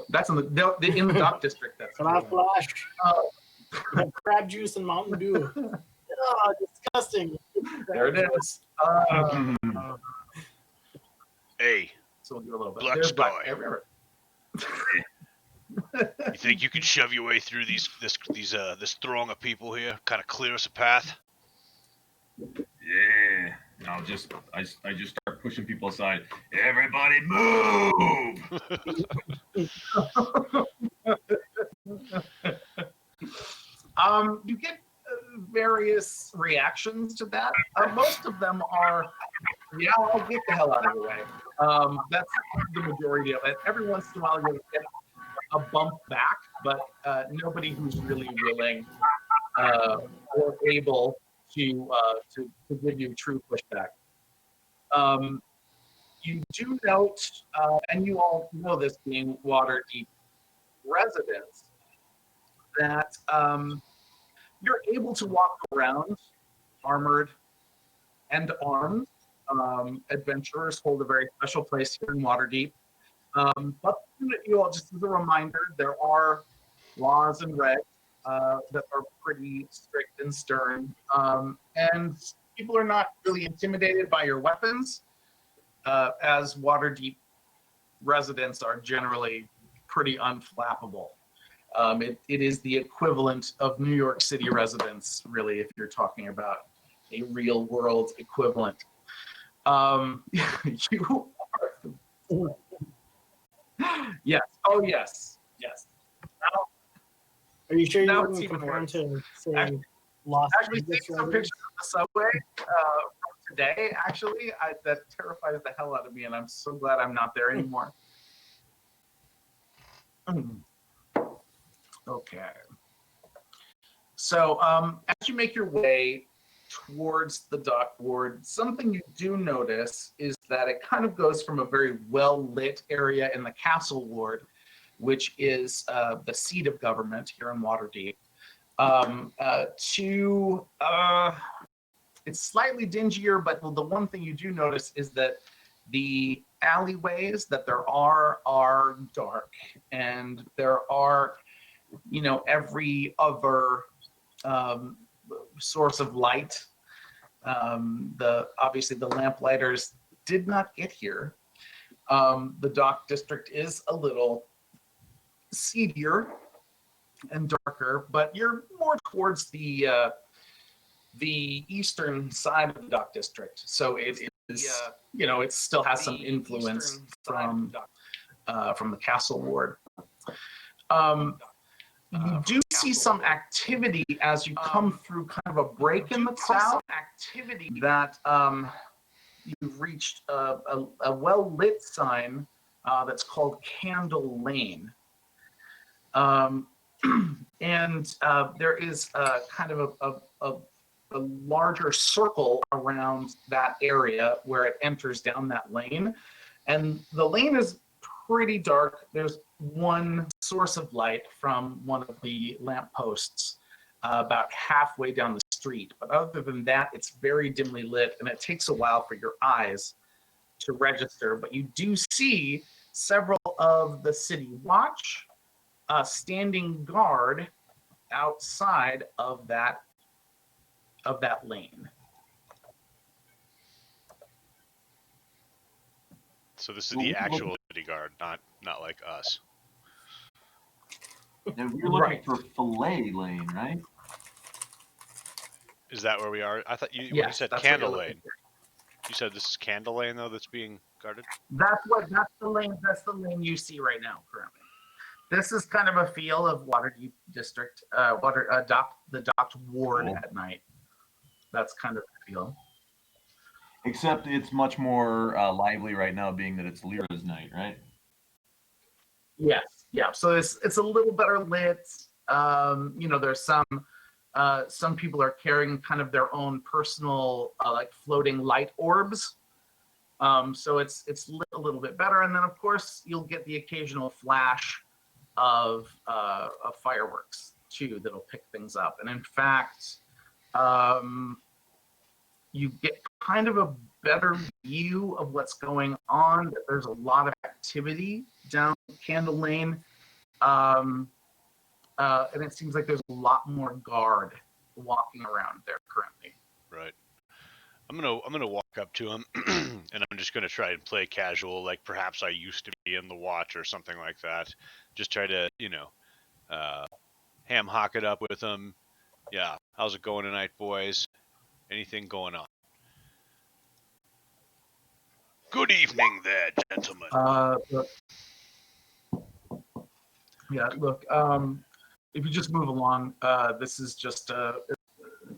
Speaker 4: That's in the dock district. That's
Speaker 3: Can I flash? Crab juice and Mountain Dew. Oh, disgusting.
Speaker 4: There it is.
Speaker 5: Hey,
Speaker 4: So we'll do a little bit.
Speaker 5: Black
Speaker 4: There's
Speaker 5: Sky. You think you can shove your way through this throng of people here? Kind of clear us a path?
Speaker 1: Yeah. I just start pushing people aside. Everybody move!
Speaker 4: You get various reactions to that. Most of them are, yeah, I'll get the hell out of the way. That's the majority of it. Every once in a while you'll get a bump back, but nobody who's really willing or able to give you true pushback. You do note, and you all know this being Waterdeep residents, that you're able to walk around armored and armed. Adventurers hold a very special place here in Waterdeep. But you all, just as a reminder, there are laws and regs that are pretty strict and stern. And people are not really intimidated by your weapons, as Waterdeep residents are generally pretty unflappable. It is the equivalent of New York City residents, really, if you're talking about a real world equivalent. You are. Yes. Oh, yes. Yes. Now,
Speaker 3: are you sure you
Speaker 4: now
Speaker 3: wouldn't
Speaker 4: it's even
Speaker 3: compare
Speaker 4: worse.
Speaker 3: to say
Speaker 4: Actually-
Speaker 3: Lost
Speaker 4: Actually,
Speaker 3: Vegas
Speaker 4: seeing some
Speaker 3: residents?
Speaker 4: pictures of the subway from today, actually, that terrifies the hell out of me, and I'm so glad I'm not there anymore. Okay. So as you make your way towards the dock ward, something you do notice is that it kind of goes from a very well-lit area in the castle ward, which is the seat of government here in Waterdeep, to it's slightly dingier, but the one thing you do notice is that the alleyways that there are dark, and there are, you know, every other source of light. Obviously the lamplighters did not get here. The dock district is a little seedier and darker, but you're more towards the eastern side of the dock district, so it is, you know, it still has some influence from the castle ward. You do see some activity as you come through kind of a break in the crowd. Activity that you've reached a well-lit sign that's called Candle Lane. And there is kind of a larger circle around that area where it enters down that lane. And the lane is pretty dark. There's one source of light from one of the lampposts about halfway down the street. But other than that, it's very dimly lit, and it takes a while for your eyes to register. But you do see several of the city watch standing guard outside of that lane.
Speaker 5: So this is the actual city guard, not like us.
Speaker 1: And we're looking for Fillet Lane, right?
Speaker 5: Is that where we are? I thought you said
Speaker 4: that's
Speaker 5: Candle
Speaker 4: what you're
Speaker 5: Lane.
Speaker 4: looking for.
Speaker 5: You said this is Candle Lane though that's being guarded.
Speaker 4: That's the lane you see right now currently. This is kind of a feel of Waterdeep District, the docked ward at night. That's kind of the feel.
Speaker 1: Except it's much more lively right now, being that it's Lyra's night, right?
Speaker 4: Yes, yeah. So it's a little better lit. There's some people are carrying kind of their own personal like floating light orbs. So it's lit a little bit better, and then of course you'll get the occasional flash of fireworks too that'll pick things up. And in fact, you get kind of a better view of what's going on. There's a lot of activity down Candle Lane, and it seems like there's a lot more guard walking around there currently.
Speaker 5: Right. I'm gonna walk up to him, and I'm just gonna try and play casual, like perhaps I used to be in the watch or something like that. Just try to, ham hock it up with him. Yeah, how's it going tonight, boys? Anything going on? Good evening there, gentlemen.
Speaker 4: Look, if you just move along, this is just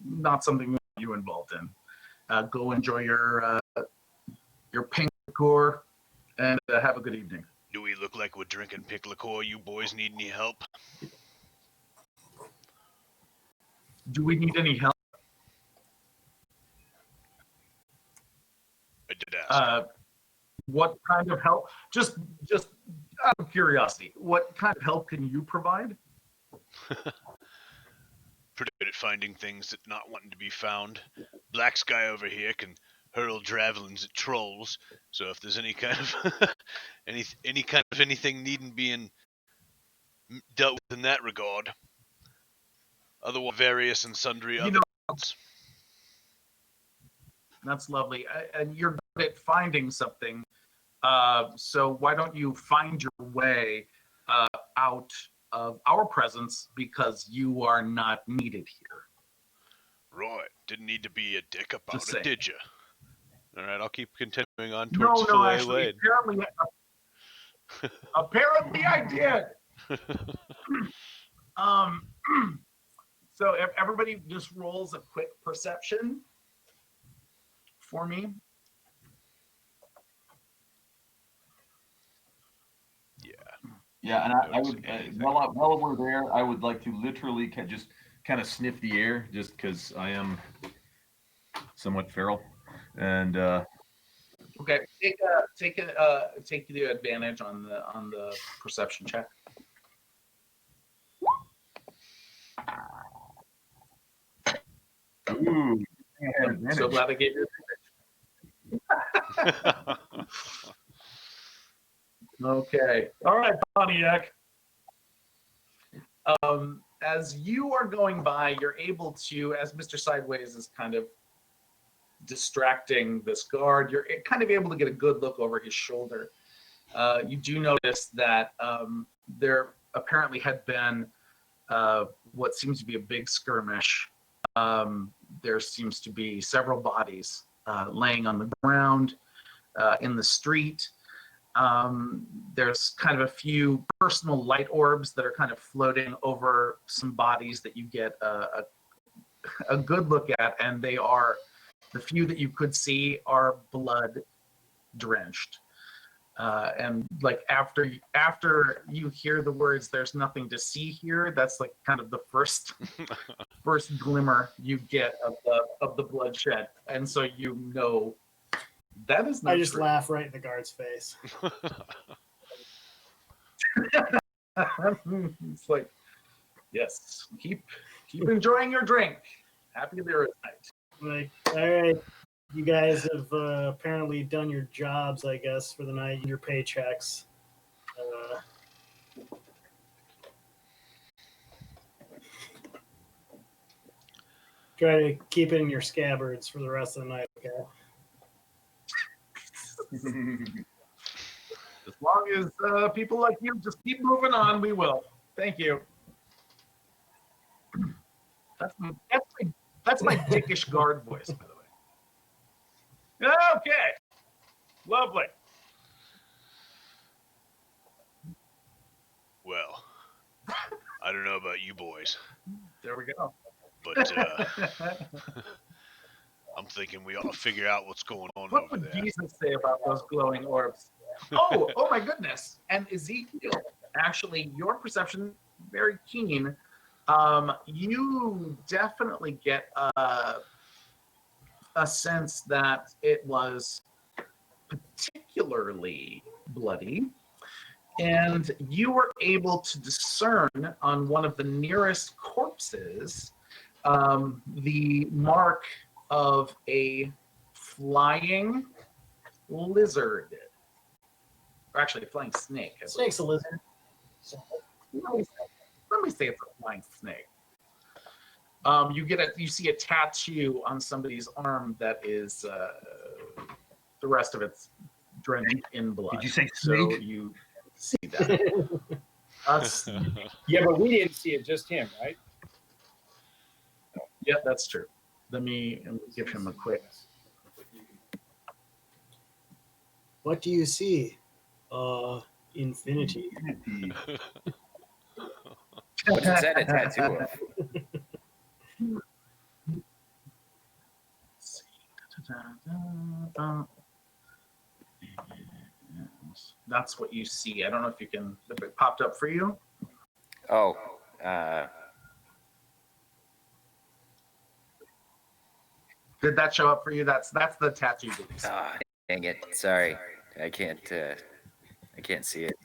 Speaker 4: not something you involved in. Go enjoy your pink liqueur and have a good evening.
Speaker 5: Do we look like we're drinking pink liqueur? You boys need any help?
Speaker 4: Do we need any help?
Speaker 5: I did ask.
Speaker 4: What kind of help? Just out of curiosity, what kind of help can you provide?
Speaker 5: Pretty good at finding things that not wanting to be found. Black Sky over here can hurl javelins at trolls. So if there's any kind of anything needing being dealt with in that regard, otherwise various and sundry other.
Speaker 4: That's lovely, and you're good at finding something. So why don't you find your way out of our presence, because you are not needed here.
Speaker 5: Right. Didn't need to be a dick about
Speaker 4: Just
Speaker 5: it,
Speaker 4: saying.
Speaker 5: did you? All right, I'll keep continuing on towards
Speaker 4: No,
Speaker 5: Filet
Speaker 4: actually,
Speaker 5: Lane.
Speaker 4: apparently I did. So if everybody just rolls a quick perception for me.
Speaker 1: Yeah, and I would, while we're there, I would like to literally just kind of sniff the air, just because I am somewhat feral, and
Speaker 4: Okay, take the advantage on the perception check.
Speaker 1: ooh,
Speaker 4: I'm so glad I gave you advantage. Okay. All right, Pontiac. As you are going by, you're able to, as Mr. Sideways is kind of distracting this guard, you're kind of able to get a good look over his shoulder. You do notice that there apparently had been what seems to be a big skirmish. There seems to be several bodies laying on the ground in the street. There's kind of a few personal light orbs that are kind of floating over some bodies that you get a good look at, and they are, the few that you could see are blood drenched. And like after you hear the words "there's nothing to see here," that's like kind of the first glimmer you get of the bloodshed, and so you know that is not
Speaker 3: I just
Speaker 4: true.
Speaker 3: laugh right in the guard's face.
Speaker 4: It's like, yes, keep enjoying your drink. Happy Lyra's night.
Speaker 3: Like, all right, you guys have apparently done your jobs, I guess, for the night, and your paychecks. Try to keep it in your scabbards for the rest of the night, okay?
Speaker 4: As long as people like you just keep moving on, we will. Thank you. That's my dickish guard voice, by the way. Okay, lovely.
Speaker 5: Well, I don't know about you boys,
Speaker 4: There we go.
Speaker 5: but I'm thinking we ought to figure out what's going on
Speaker 4: What
Speaker 5: over
Speaker 4: would
Speaker 5: there.
Speaker 4: Jesus say about those glowing orbs? Oh my goodness. And Ezekiel, actually, your perception, very keen. You definitely get a sense that it was particularly bloody. And you were able to discern on one of the nearest corpses the mark of a flying lizard. Or actually, a flying snake. I believe.
Speaker 3: Snake's a lizard.
Speaker 4: Let me say it's a flying snake. You see a tattoo on somebody's arm that is the rest of it's drenched in blood.
Speaker 1: Did you say
Speaker 4: So
Speaker 1: snake?
Speaker 4: you see that.
Speaker 2: Yeah, but we didn't see it, just him, right?
Speaker 4: Yeah, that's true. Let me give him a quick.
Speaker 3: What do you see? Infinity.
Speaker 7: What's that a tattoo of?
Speaker 4: That's what you see. I don't know if it popped up for you.
Speaker 7: Oh,
Speaker 4: Did that show up for you? That's the tattoo. That you see.
Speaker 7: dang it. Sorry. I can't see it.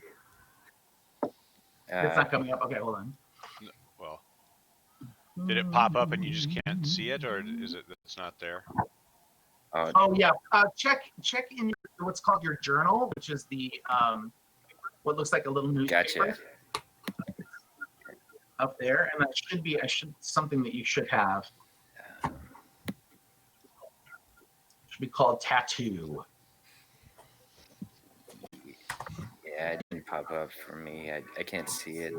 Speaker 4: It's not coming up. Okay, hold on.
Speaker 5: Well, did it pop up and you just can't see it, or is it that it's not there?
Speaker 4: Oh yeah. Check in what's called your journal, which is the what looks like a little newspaper.
Speaker 7: Gotcha.
Speaker 4: Up there, and that should be something that you should have. Should be called tattoo.
Speaker 7: Yeah, it didn't pop up for me. I can't see it.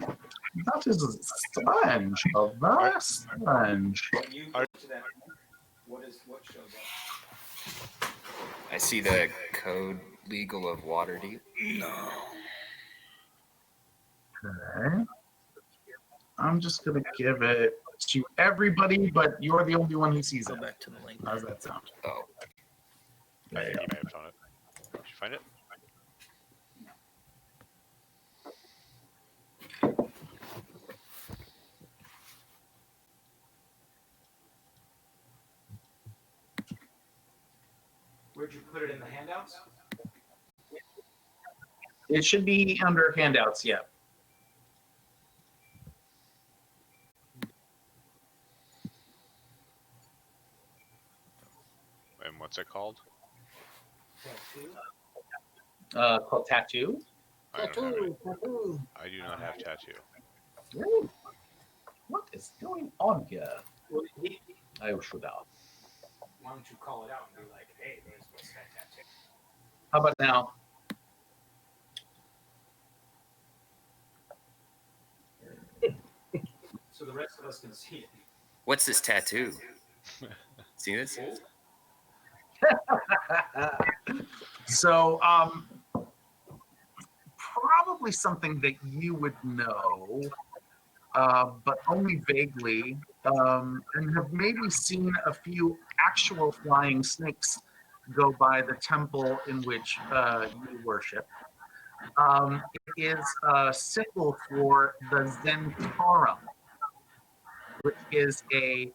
Speaker 4: That is strange. Oh, very strange.
Speaker 7: I see the code legal of Waterdeep. No.
Speaker 4: Okay. I'm just gonna give it to everybody, but you're the only one who sees it.
Speaker 7: Back to the link.
Speaker 4: How's that sound?
Speaker 7: Oh,
Speaker 5: I think you may have found it. Did you find it?
Speaker 2: Where'd you put it in the handouts?
Speaker 4: It should be under handouts, yeah.
Speaker 5: And what's it called?
Speaker 4: Called tattoo.
Speaker 5: I don't have it.
Speaker 3: Tattoo.
Speaker 5: I do not have tattoo.
Speaker 4: Really? What is going on here? I should have.
Speaker 2: Why don't you call it out and be like, hey, there's what's that tattoo?
Speaker 4: How about now?
Speaker 2: So the rest of us can see it.
Speaker 7: what's this tattoo? See this?
Speaker 4: So, probably something that you would know, but only vaguely, and have maybe seen a few actual flying snakes go by the temple in which you worship. It is a symbol for the Zentarum, which is a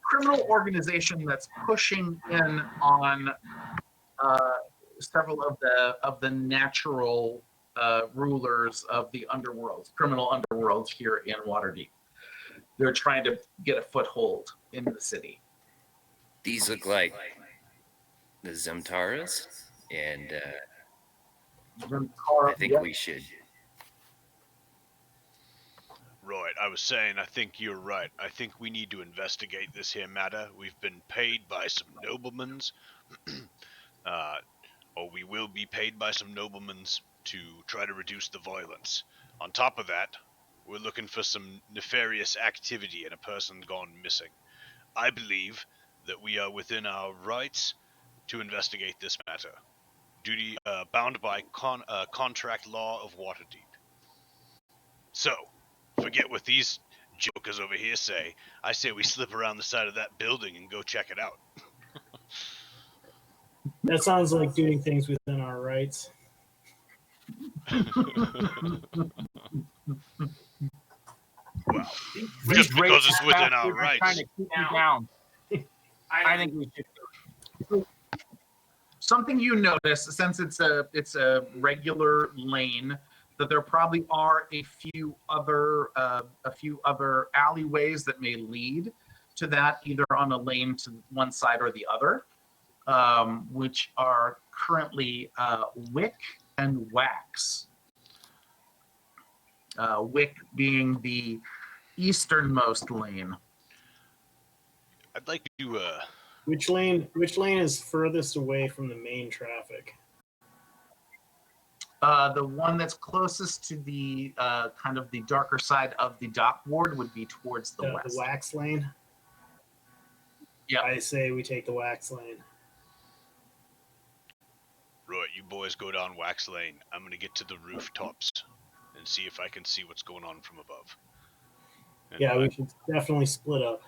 Speaker 4: criminal organization that's pushing in on several of the natural rulers of the underworld, criminal underworld here in Waterdeep. They're trying to get a foothold in the city.
Speaker 7: These look like the Zemtaras, and I think we should.
Speaker 5: Right, I was saying, I think you're right. I think we need to investigate this here matter. We've been paid by some noblemans, or we will be paid by some noblemans to try to reduce the violence. On top of that, we're looking for some nefarious activity in a person gone missing. I believe that we are within our rights to investigate this matter. Duty bound by contract law of Waterdeep. So, forget what these jokers over here say. I say we slip around the side of that building and go check it out.
Speaker 3: That sounds like doing things within our rights.
Speaker 5: Well,
Speaker 8: These
Speaker 5: just because it's
Speaker 8: racist
Speaker 5: within our
Speaker 8: bastards are trying
Speaker 5: rights.
Speaker 8: to keep you down. I think we should.
Speaker 4: Something you notice, since it's a regular lane, that there probably are a few other alleyways that may lead to that, either on a lane to one side or the other, which are currently Wick and Wax. Wick being the easternmost lane.
Speaker 5: I'd like to
Speaker 3: Which lane is furthest away from the main traffic?
Speaker 4: The one that's closest to the kind of the darker side of the dock ward would be towards the west.
Speaker 3: The wax lane?
Speaker 4: Yeah.
Speaker 3: I say we take the wax lane.
Speaker 5: Right, you boys go down Wax Lane. I'm gonna get to the rooftops and see if I can see what's going on from above. And
Speaker 3: Yeah, we should definitely split up.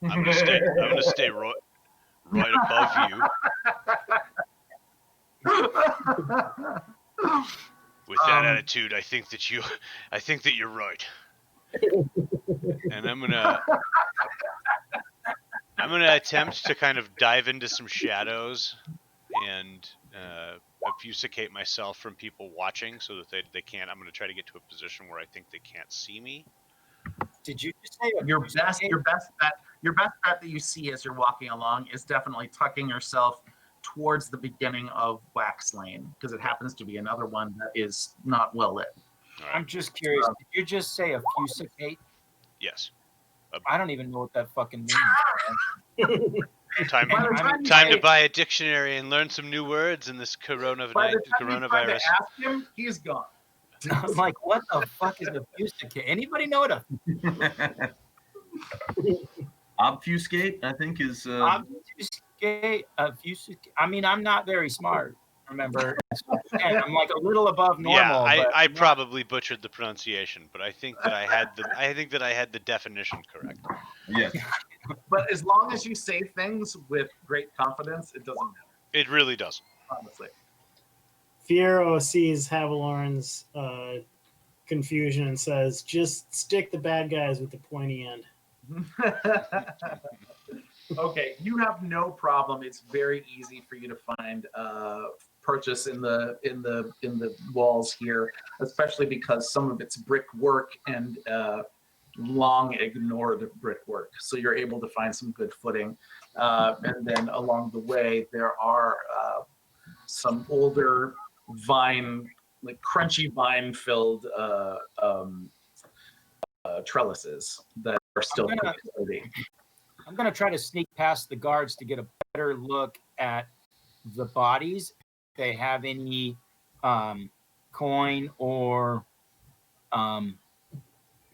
Speaker 5: I'm gonna stay right above you. With that attitude, I think that you're right. And I'm gonna attempt to kind of dive into some shadows and obfuscate myself from people watching so that they can't. I'm gonna try to get to a position where I think they can't see me.
Speaker 8: Did you just say
Speaker 4: your best bet that you see as you're walking along is definitely tucking yourself towards the beginning of Wax Lane, because it happens to be another one that is not well lit.
Speaker 5: Right.
Speaker 8: I'm just curious. Did you just say obfuscate?
Speaker 5: Yes.
Speaker 8: I don't even know what that fucking means.
Speaker 5: Time to buy a dictionary and learn some new words in this coronavirus.
Speaker 4: By the time you try to ask him, he's gone.
Speaker 8: I'm like, what the fuck is obfuscate? Anybody know what
Speaker 1: Obfuscate, I think, is.
Speaker 8: Obfuscate. I mean, I'm not very smart. Remember, I'm like a little above normal.
Speaker 5: Yeah, I probably butchered the pronunciation, but I think that I had the definition correct.
Speaker 1: Yes.
Speaker 4: But as long as you say things with great confidence, it doesn't matter.
Speaker 5: It really does.
Speaker 4: Honestly.
Speaker 3: Fiero sees Havilorn's confusion and says, "Just stick the bad guys with the pointy end."
Speaker 4: Okay, you have no problem. It's very easy for you to find purchase in the walls here, especially because some of it's brickwork and long ignored brickwork. So you're able to find some good footing. And then along the way, there are some older crunchy vine filled trellises that are still pretty sturdy.
Speaker 8: I'm going to try to sneak past the guards to get a better look at the bodies. If they have any coin or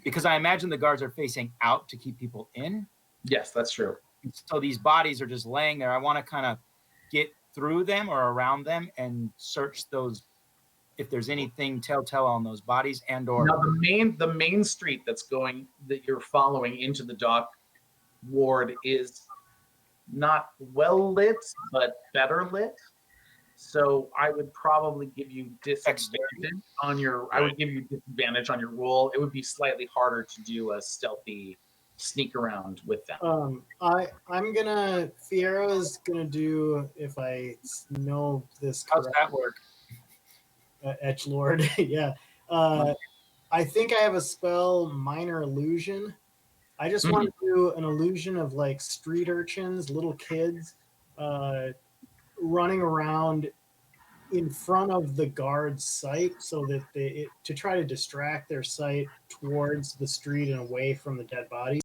Speaker 8: because I imagine the guards are facing out to keep people in.
Speaker 4: Yes, that's true.
Speaker 8: So these bodies are just laying there. I want to kind of get through them or around them and search those if there's anything telltale on those bodies and or
Speaker 4: now the main street that you're following into the dock ward is not well lit but better lit, so I would probably give you disadvantage on your roll. It would be slightly harder to do a stealthy sneak around with them.
Speaker 3: Fiero is gonna do, if I know this
Speaker 8: how's
Speaker 3: correct,
Speaker 8: that work?
Speaker 3: Edgelord. Yeah. I think I have a spell, Minor Illusion. I just want to do an illusion of like street urchins, little kids, running around in front of the guard's sight, so that to try to distract their sight towards the street and away from the dead bodies.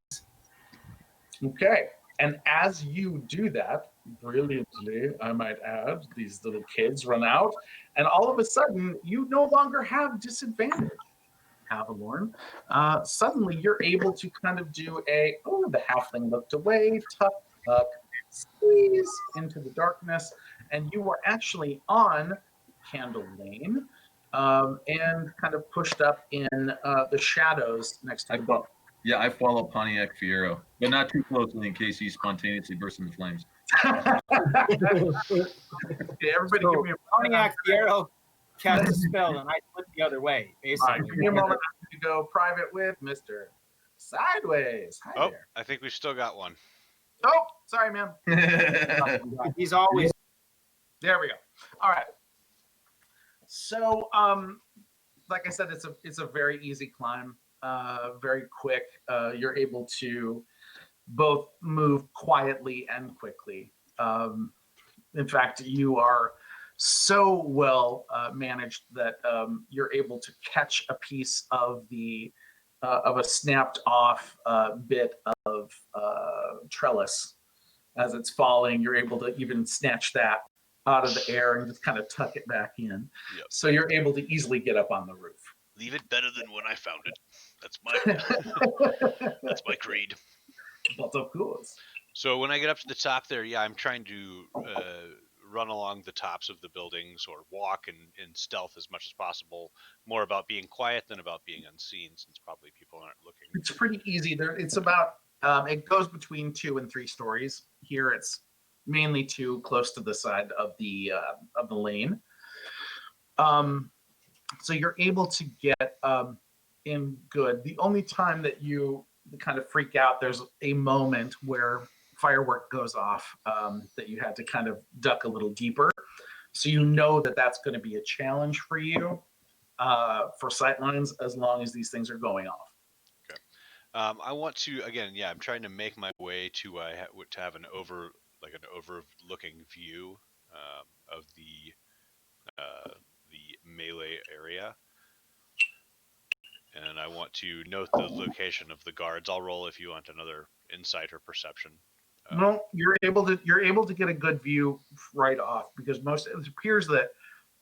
Speaker 4: Okay. And as you do that, brilliantly, I might add, these little kids run out, and all of a sudden, you no longer have disadvantage, Havilorn. Suddenly, you're able to kind of do the halfling looked away, tuck, squeeze into the darkness, and you are actually on Candle Lane. and kind of pushed up in the shadows next to the
Speaker 1: I follow Pontiac Fiero, but not too closely in case he spontaneously bursts into flames.
Speaker 4: Yeah, everybody
Speaker 8: So,
Speaker 4: give me a
Speaker 8: Pontiac Fiero cast a spell, and I flip the other way,
Speaker 4: Give
Speaker 8: basically.
Speaker 4: me a moment to go private with Mr. Sideways. Hi
Speaker 5: Oh,
Speaker 4: there.
Speaker 5: I think we still got one.
Speaker 4: Oh, sorry, man.
Speaker 8: He's always
Speaker 4: There we go. All right. So, like I said, it's a very easy climb, very quick. You're able to both move quietly and quickly. In fact, you are so well managed that you're able to catch a piece of a snapped off bit of trellis as it's falling. You're able to even snatch that out of the air and just kind of tuck it back in.
Speaker 5: Yep.
Speaker 4: So you're able to easily get up on the roof.
Speaker 5: Leave it better than when I found it. That's my creed.
Speaker 4: But of course.
Speaker 5: So when I get up to the top there, yeah, I'm trying to run along the tops of the buildings or walk in stealth as much as possible. More about being quiet than about being unseen, since probably people aren't looking.
Speaker 4: It's pretty easy. It's about it goes between 2 and 3 stories. Here it's mainly 2, close to the side of the lane. So you're able to get in good. The only time that you kind of freak out, there's a moment where firework goes off that you had to kind of duck a little deeper. So you know that that's going to be a challenge for you for sightlines as long as these things are going off.
Speaker 5: Okay. I want to again, yeah, I'm trying to make my way to have an overlooking view of the melee area, and I want to note the location of the guards. I'll roll if you want another insight or perception.
Speaker 4: No, you're able to get a good view right off because it appears that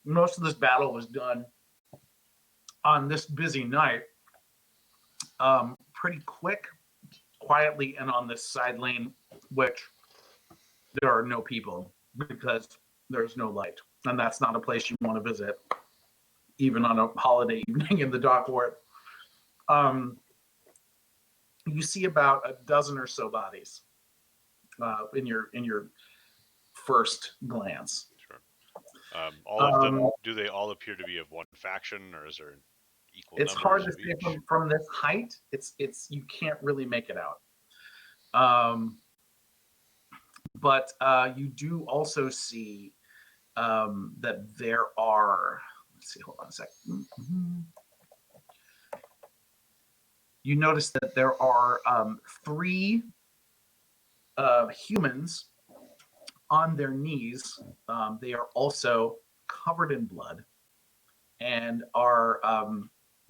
Speaker 4: most of this battle was done on this busy night, pretty quick, quietly, and on this side lane, which there are no people because there's no light, and that's not a place you want to visit, even on a holiday evening in the dock ward. You see about a dozen or so bodies in your first glance.
Speaker 5: Sure. All of them, do they all appear to be of one faction, or is there an equal?
Speaker 4: It's hard to say from this height. It's you can't really make it out. But you do also see that there are. Let's see. Hold on a second. Mm-hmm. You notice that there are 3 humans on their knees. They are also covered in blood and are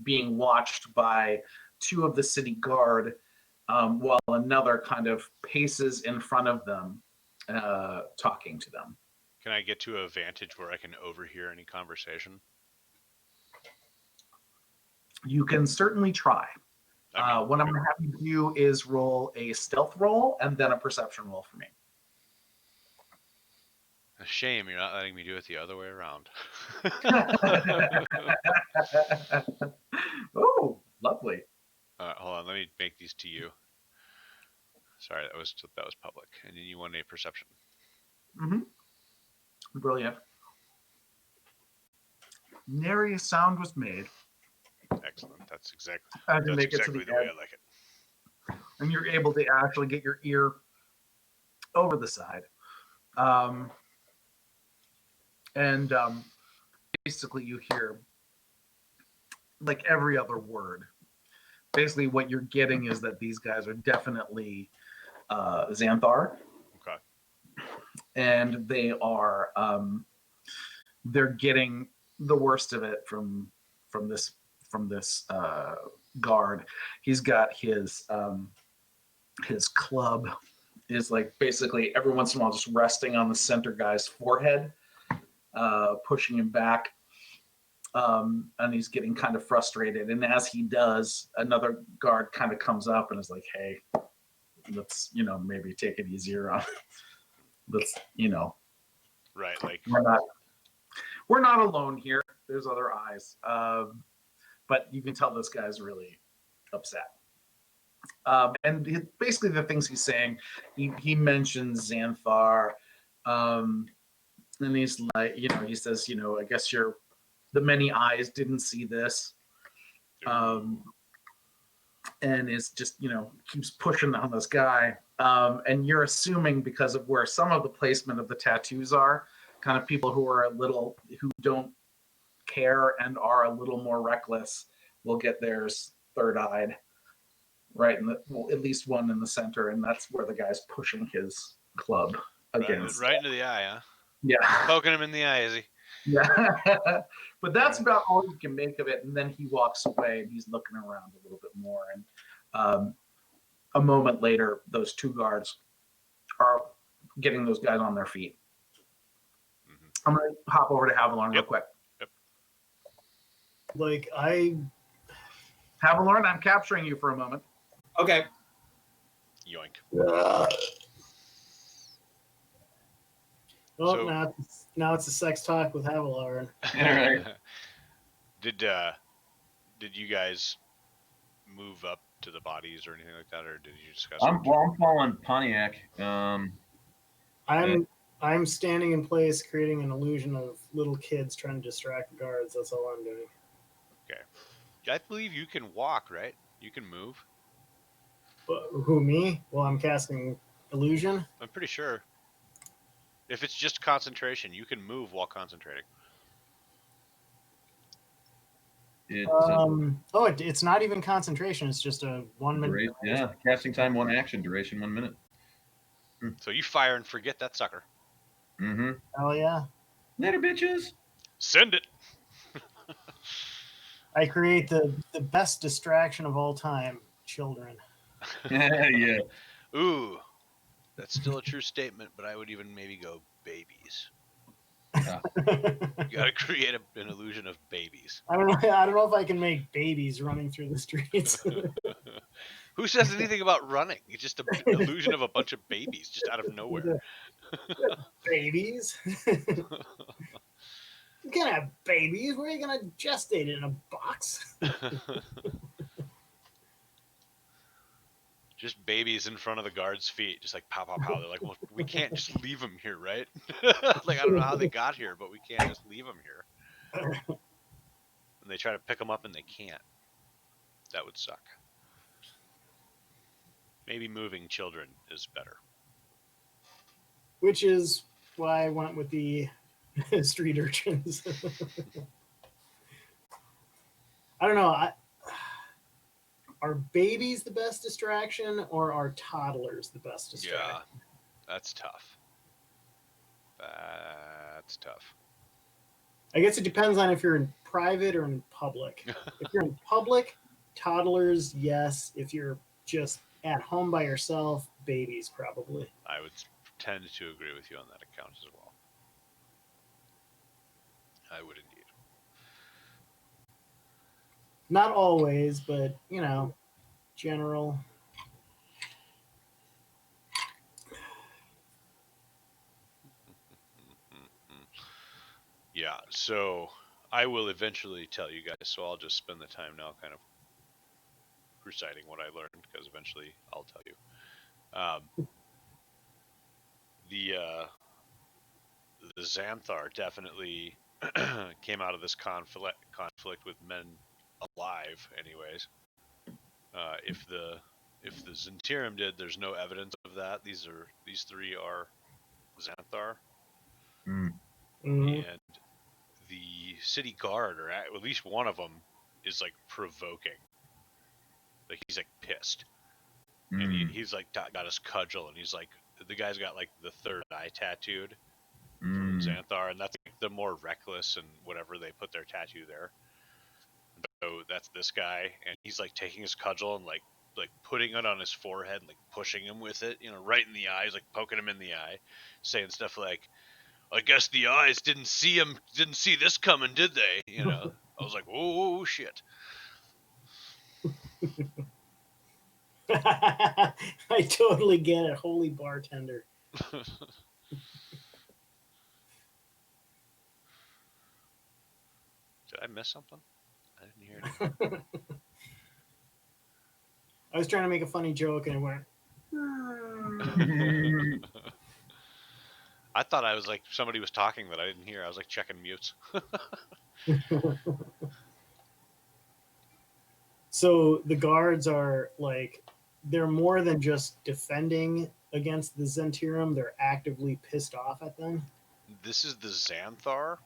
Speaker 4: being watched by 2 of the city guard, while another kind of paces in front of them, talking to them.
Speaker 5: Can I get to a vantage where I can overhear any conversation?
Speaker 4: You can certainly try. What I'm going to have you do is roll a stealth roll and then a perception roll for me.
Speaker 5: A shame you're not letting me do it the other way around.
Speaker 4: Oh, lovely.
Speaker 5: Hold on, let me make these to you. Sorry, that was public. And then you want a perception.
Speaker 4: Mm-hmm. Brilliant. Nary a sound was made.
Speaker 5: Excellent. That's exactly the way I like it.
Speaker 4: And you're able to actually get your ear over the side. Basically you hear like every other word. Basically what you're getting is that these guys are definitely Xanthar.
Speaker 5: Okay.
Speaker 4: And they are they're getting the worst of it from this guard. He's got his club is like basically every once in a while just resting on the center guy's forehead, pushing him back. And he's getting kind of frustrated. And as he does, another guard kind of comes up and is like, hey, let's, maybe take it easier on let's,
Speaker 5: Right. Like
Speaker 4: we're not alone here. There's other eyes. But you can tell this guy's really upset. And basically the things he's saying, he mentions Xanthar. And he's like, he says, I guess the many eyes didn't see this. And is just, keeps pushing on this guy. And you're assuming because of where some of the placement of the tattoos are, kind of people who don't care and are a little more reckless will get theirs third-eyed, right? At least one in the center, and that's where the guy's pushing his club against.
Speaker 5: Right into the eye, huh?
Speaker 4: Yeah.
Speaker 5: Poking him in the eye, is he?
Speaker 4: Yeah. But that's about all you can make of it. And then he walks away and he's looking around a little bit more. And a moment later, those two guards are getting those guys on their feet. I'm going to hop over to Havilorn real quick.
Speaker 3: Like,
Speaker 4: Havilorn, I'm capturing you for a moment.
Speaker 8: Okay.
Speaker 5: Yoink.
Speaker 3: Well,
Speaker 5: So-
Speaker 3: now it's a sex talk with Havilorn.
Speaker 1: Right.
Speaker 5: Did you guys move up to the bodies or anything like that, or did you discuss?
Speaker 1: I'm following Pontiac.
Speaker 3: I'm standing in place, creating an illusion of little kids trying to distract the guards. That's all I'm doing.
Speaker 5: I believe you can walk, right? You can move.
Speaker 3: But who, me? Well, I'm casting illusion.
Speaker 5: I'm pretty sure. If it's just concentration, you can move while concentrating.
Speaker 3: It's not even concentration. It's just a 1 minute.
Speaker 1: Yeah, casting time, 1 action, duration 1 minute.
Speaker 5: So you fire and forget that sucker.
Speaker 1: Mm-hmm.
Speaker 3: Oh yeah.
Speaker 1: Later, bitches.
Speaker 5: Send it.
Speaker 3: I create the best distraction of all time, children.
Speaker 1: Yeah.
Speaker 5: Ooh, that's still a true statement, but I would even maybe go babies.
Speaker 1: Yeah.
Speaker 5: You gotta create an illusion of babies.
Speaker 3: I don't know if I can make babies running through the streets.
Speaker 5: Who says anything about running? It's just an illusion of a bunch of babies just out of nowhere.
Speaker 3: Babies? You can't have babies. Where are you gonna gestate it, in a box?
Speaker 5: Just babies in front of the guards' feet, just like pow, pow, pow. They're like, well, we can't just leave them here, right? Like, I don't know how they got here, but we can't just leave them here. And they try to pick them up and they can't. That would suck. Maybe moving children is better.
Speaker 3: Which is why I went with the street urchins. I don't know. Are babies the best distraction, or are toddlers the best distraction?
Speaker 5: Yeah, that's tough. That's tough.
Speaker 3: I guess it depends on if you're in private or in public. If you're in public, toddlers, yes. If you're just at home by yourself, babies, probably.
Speaker 5: I would tend to agree with you on that account as well. I would indeed.
Speaker 3: Not always, but, general.
Speaker 5: Yeah, so I will eventually tell you guys, so I'll just spend the time now kind of reciting what I learned, because eventually I'll tell you. The Xanthar definitely came out of this conflict with men alive, anyways. If the Zentirum did, there's no evidence of that. These three are Xanthar.
Speaker 1: Mm.
Speaker 3: Mhm.
Speaker 5: And the city guard, or at least one of them, is like provoking. Like, he's like pissed. And he's like got his cudgel, and he's like, the guy's got like the third eye tattooed from Xanthar, and that's like the more reckless and whatever they put their tattoo there. So that's this guy, and he's like taking his cudgel and like putting it on his forehead and like pushing him with it, right in the eyes, like poking him in the eye, saying stuff like, I guess the eyes didn't see this coming, did they? I was like, oh shit.
Speaker 3: I totally get it. Holy bartender.
Speaker 5: Did I miss something? I didn't hear anything.
Speaker 3: I was trying to make a funny joke and it went.
Speaker 5: I thought I was like somebody was talking that I didn't hear. I was like checking mutes.
Speaker 3: So the guards are like, they're more than just defending against the Zentirum. They're actively pissed off at them.
Speaker 5: This is the Xanthar.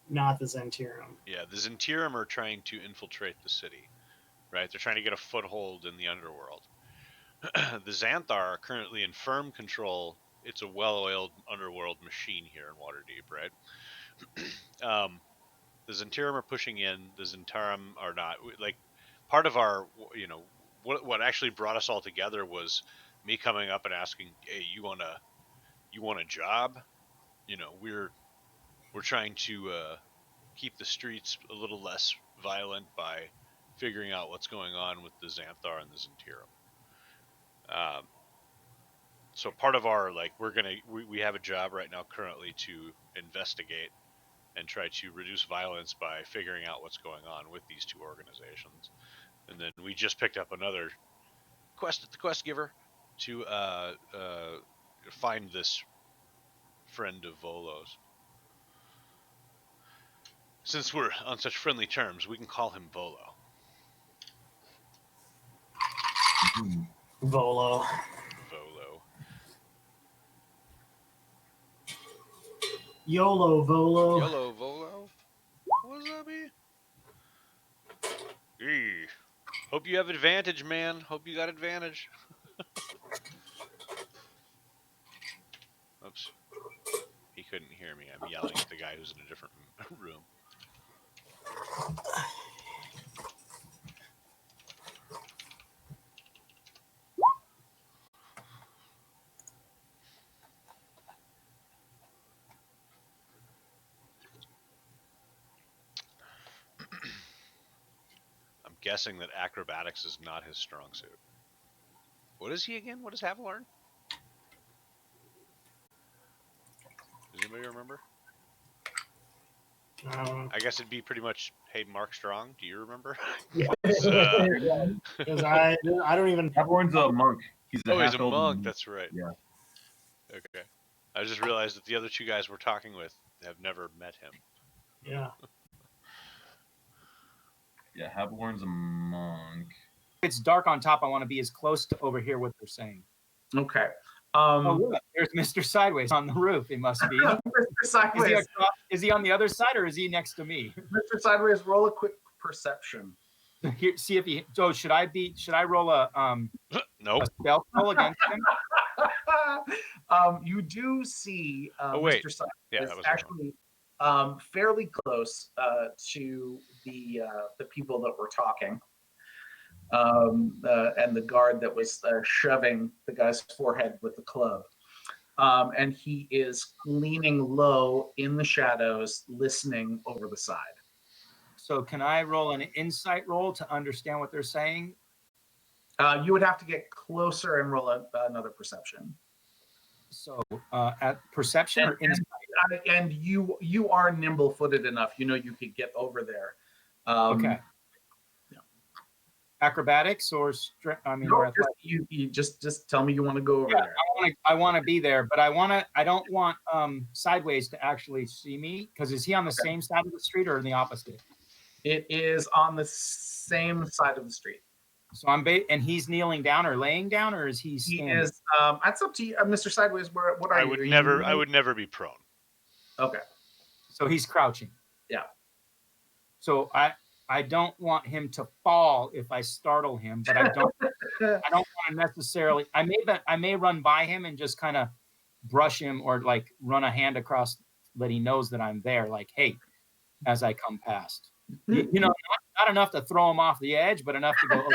Speaker 3: Not the Zentirum.
Speaker 5: Yeah, the Zentirum are trying to infiltrate the city, right? They're trying to get a foothold in the underworld. The Xanthar are currently in firm control. It's a well-oiled underworld machine here in Waterdeep, right? The Zentirum are pushing in. The Zentarum are not. Like, part of our, what actually brought us all together was me coming up and asking, "Hey, you want a job?" We're trying to keep the streets a little less violent by figuring out what's going on with the Xanthar and the Zentirum. So part of our we have a job right now currently to investigate and try to reduce violence by figuring out what's going on with these two organizations. And then we just picked up another quest at the quest giver to find this friend of Volo's. Since we're on such friendly terms, we can call him Volo.
Speaker 3: Volo.
Speaker 5: Volo.
Speaker 3: YOLO, Volo.
Speaker 5: Yellow Volo. What's up, E? E. Hope you have advantage, man. Hope you got advantage. Oops. He couldn't hear me. I'm yelling at the guy who's in a different room. I'm guessing that acrobatics is not his strong suit. What is he again? What does Havel learn? Does anybody remember? I guess it'd be pretty much, hey, Mark Strong, do you remember?
Speaker 3: Because I don't even.
Speaker 1: Havelorn's a monk. He's a
Speaker 5: he's a
Speaker 1: half-elf
Speaker 5: monk. That's right.
Speaker 1: Yeah.
Speaker 5: Okay. I just realized that the other two guys we're talking with have never met him.
Speaker 3: Yeah.
Speaker 1: Yeah, Havelorn's a monk.
Speaker 8: It's dark on top. I want to be as close to overhear what they're saying.
Speaker 4: Okay.
Speaker 8: Look, there's Mr. Sideways on the roof. He must be.
Speaker 4: Mr. Sideways.
Speaker 8: Is he on the other side or is he next to me?
Speaker 4: Mr. Sideways, roll a quick perception.
Speaker 8: Here, see if he. Oh, should I roll a
Speaker 5: Nope.
Speaker 8: a stealth roll against him?
Speaker 4: You do see
Speaker 5: wait.
Speaker 4: Mr. Sideways
Speaker 5: Yeah, that was
Speaker 4: actually fairly close to the people that were talking. And the guard that was shoving the guy's forehead with the club. And he is leaning low in the shadows, listening over the side.
Speaker 8: So can I roll an insight roll to understand what they're saying?
Speaker 4: You would have to get closer and roll another perception.
Speaker 8: So at perception or insight?
Speaker 4: And you are nimble-footed enough. You know you could get over there.
Speaker 8: Okay.
Speaker 4: Yeah.
Speaker 8: Acrobatics or
Speaker 4: you just tell me you want to go over there.
Speaker 8: I want to be there, but I don't want Sideways to actually see me, because is he on the same side of the street or in the opposite?
Speaker 4: It is on the same side of the street.
Speaker 8: So and he's kneeling down or laying down, or is he standing?
Speaker 4: He is. That's up to you, Mr. Sideways. What are
Speaker 5: I
Speaker 4: you?
Speaker 5: would never be prone.
Speaker 4: Okay.
Speaker 8: So he's crouching.
Speaker 4: Yeah.
Speaker 8: So I don't want him to fall if I startle him, but I don't want to necessarily. I may run by him and just kind of brush him or like run a hand across that he knows that I'm there, like, hey, as I come past. Not enough to throw him off the edge, but enough to go,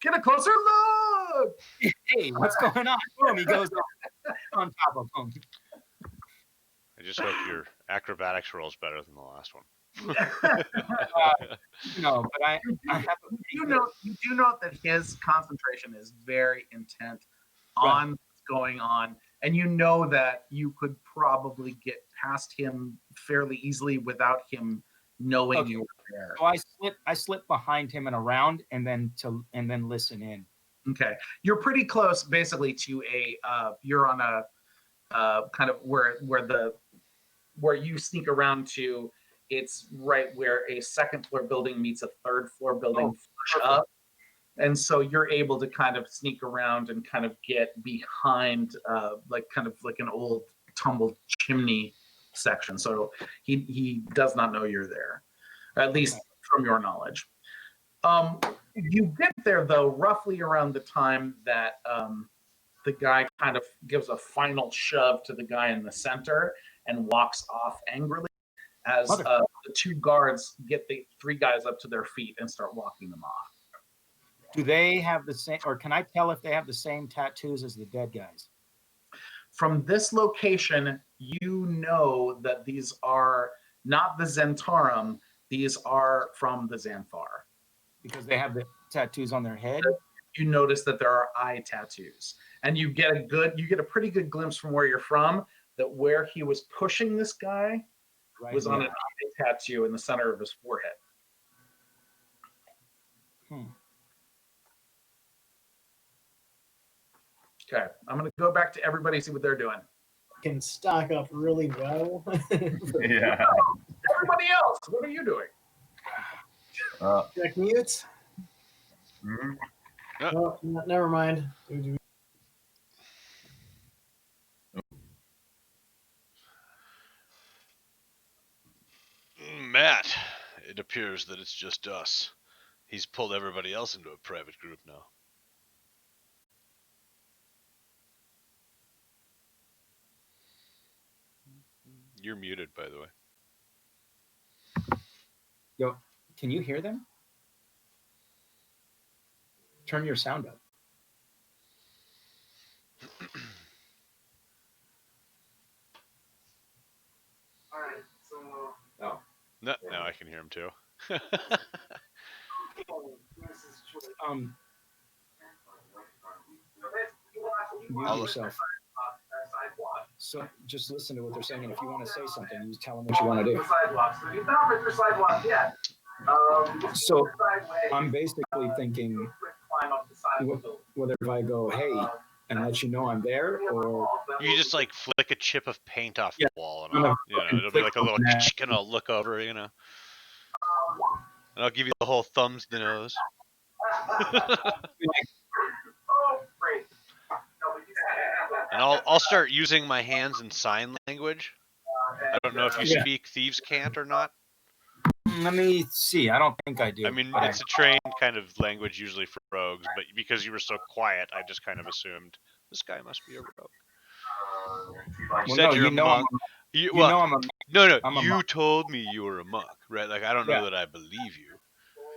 Speaker 4: get a closer look.
Speaker 8: Hey, what's going on? Boom, he goes on top of him.
Speaker 5: I just hope your acrobatics roll is better than the last one.
Speaker 8: But I have
Speaker 4: you do note that his concentration is very intent on what's going on, and you know that you could probably get past him fairly easily without him knowing
Speaker 8: Okay.
Speaker 4: you were there.
Speaker 8: So I slip behind him and around, and then listen in.
Speaker 4: Okay, you're pretty close, basically, to you're on a kind of where you sneak around to. It's right where a second floor building meets a third floor building flush up. And so you're able to kind of sneak around and kind of get behind like an old tumbled chimney section. So he does not know you're there, at least from your knowledge. You get there, though, roughly around the time that the guy kind of gives a final shove to the guy in the center and walks off angrily as the two guards get the three guys up to their feet and start walking them off.
Speaker 8: Do they have the same, or can I tell if they have the same tattoos as the dead guys?
Speaker 4: From this location, you know that these are not the Zentarum, these are from the Xanthar.
Speaker 8: Because they have the tattoos on their head?
Speaker 4: You notice that there are eye tattoos. And you get a pretty good glimpse from where you're from that where he was pushing this guy was on an eye tattoo in the center of his forehead. Okay, I'm going to go back to everybody, see what they're doing.
Speaker 3: Can stock up really well.
Speaker 1: Yeah.
Speaker 4: Everybody else, what are you doing?
Speaker 3: Check mutes.
Speaker 1: Mhm.
Speaker 3: Oh, never mind.
Speaker 5: Matt, it appears that it's just us. He's pulled everybody else into a private group now. You're muted, by the way.
Speaker 8: Yo, can you hear them? Turn your sound up.
Speaker 6: All right, so
Speaker 5: No, now I can hear him too.
Speaker 8: Mute yourself. So just listen to what they're saying, and if you want to say something, you tell them what you want to do. So I'm basically thinking whether if I go, hey, and let you know I'm there, or
Speaker 5: you just like flick a chip of paint off the wall, and it'll be
Speaker 8: flick
Speaker 5: like a little
Speaker 8: that.
Speaker 5: and I'll look over, and I'll give you the whole thumbs to nose. And I'll start using my hands in sign language. I don't know if you speak Thieves' Cant or not.
Speaker 8: Let me see. I don't think I do.
Speaker 5: I mean, it's a trained kind of language usually for rogues, but because you were so quiet, I just kind of assumed this guy must be a rogue. You said you're a monk. You told me you were a monk, right? Like, I don't know that I believe you.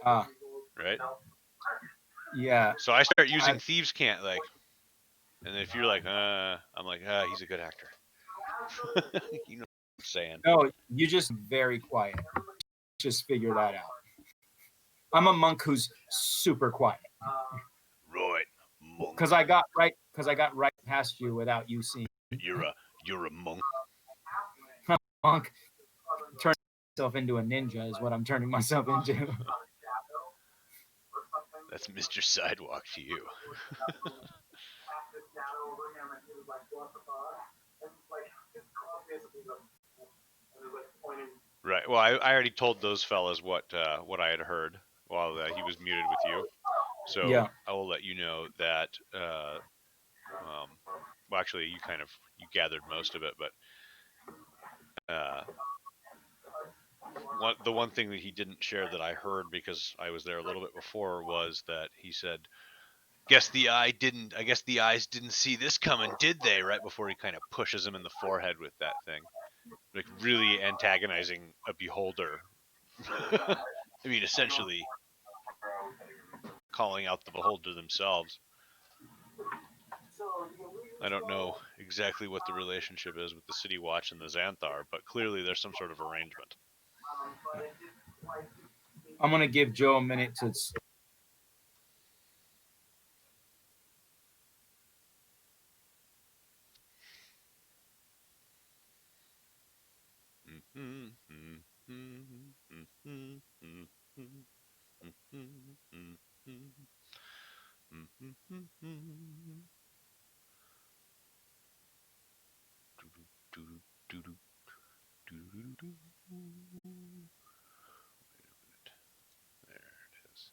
Speaker 5: Right?
Speaker 8: Yeah.
Speaker 5: So I start using Thieves' Cant, like, and if you're like, I'm like, he's a good actor. You know what I'm saying?
Speaker 8: No, you just very quiet. Just figure that out. I'm a monk who's super quiet.
Speaker 5: Right, monk.
Speaker 8: Because I got right past you without you seeing.
Speaker 5: You're a monk.
Speaker 8: Monk. Turn myself into a ninja is what I'm turning myself into.
Speaker 5: That's Mr. Sidewalk to you. Right. Well, I already told those fellas what I had heard while he was muted with you. So yeah. I will let you know that. Well, actually, you gathered most of it, but the one thing that he didn't share that I heard because I was there a little bit before was that he said, I guess the eyes didn't see this coming, did they? Right before he kind of pushes him in the forehead with that thing. Like really antagonizing a beholder. I mean, essentially calling out the beholder themselves. I don't know exactly what the relationship is with the City Watch and the Xanthar, but clearly there's some sort of arrangement.
Speaker 8: I'm going to give Joe a minute to...
Speaker 5: There it is.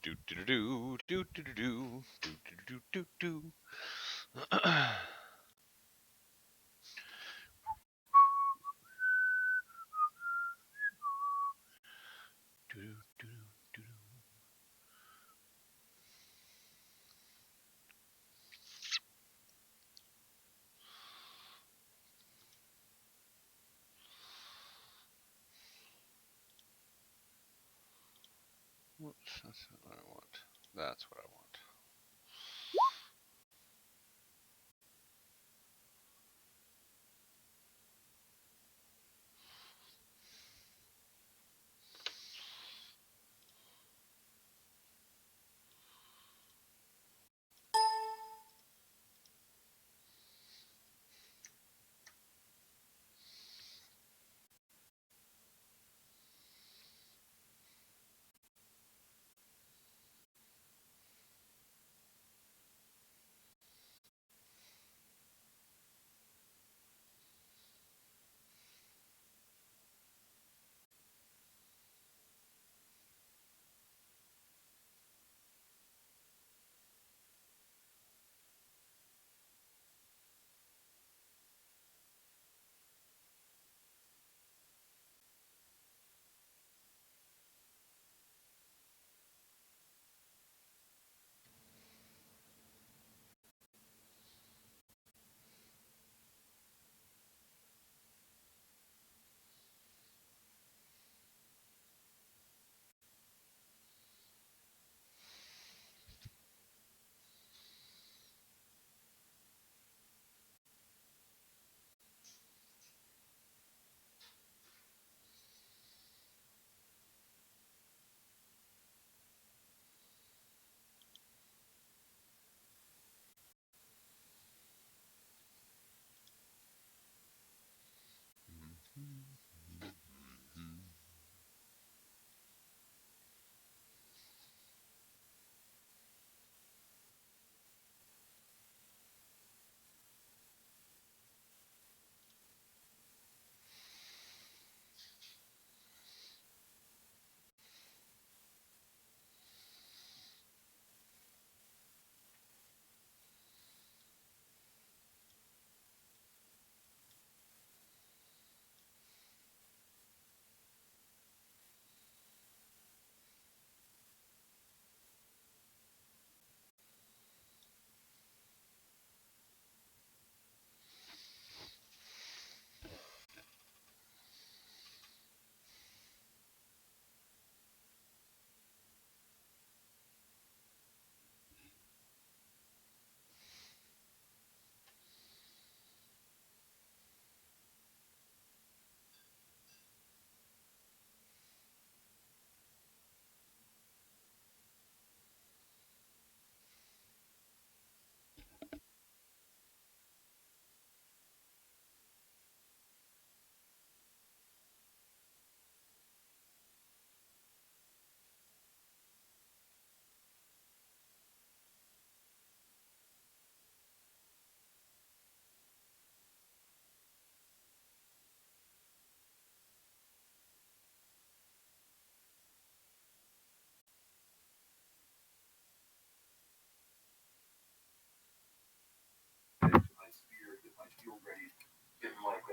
Speaker 5: Do do do do do do do do do do do. Whoops, that's not what I want. That's what I want.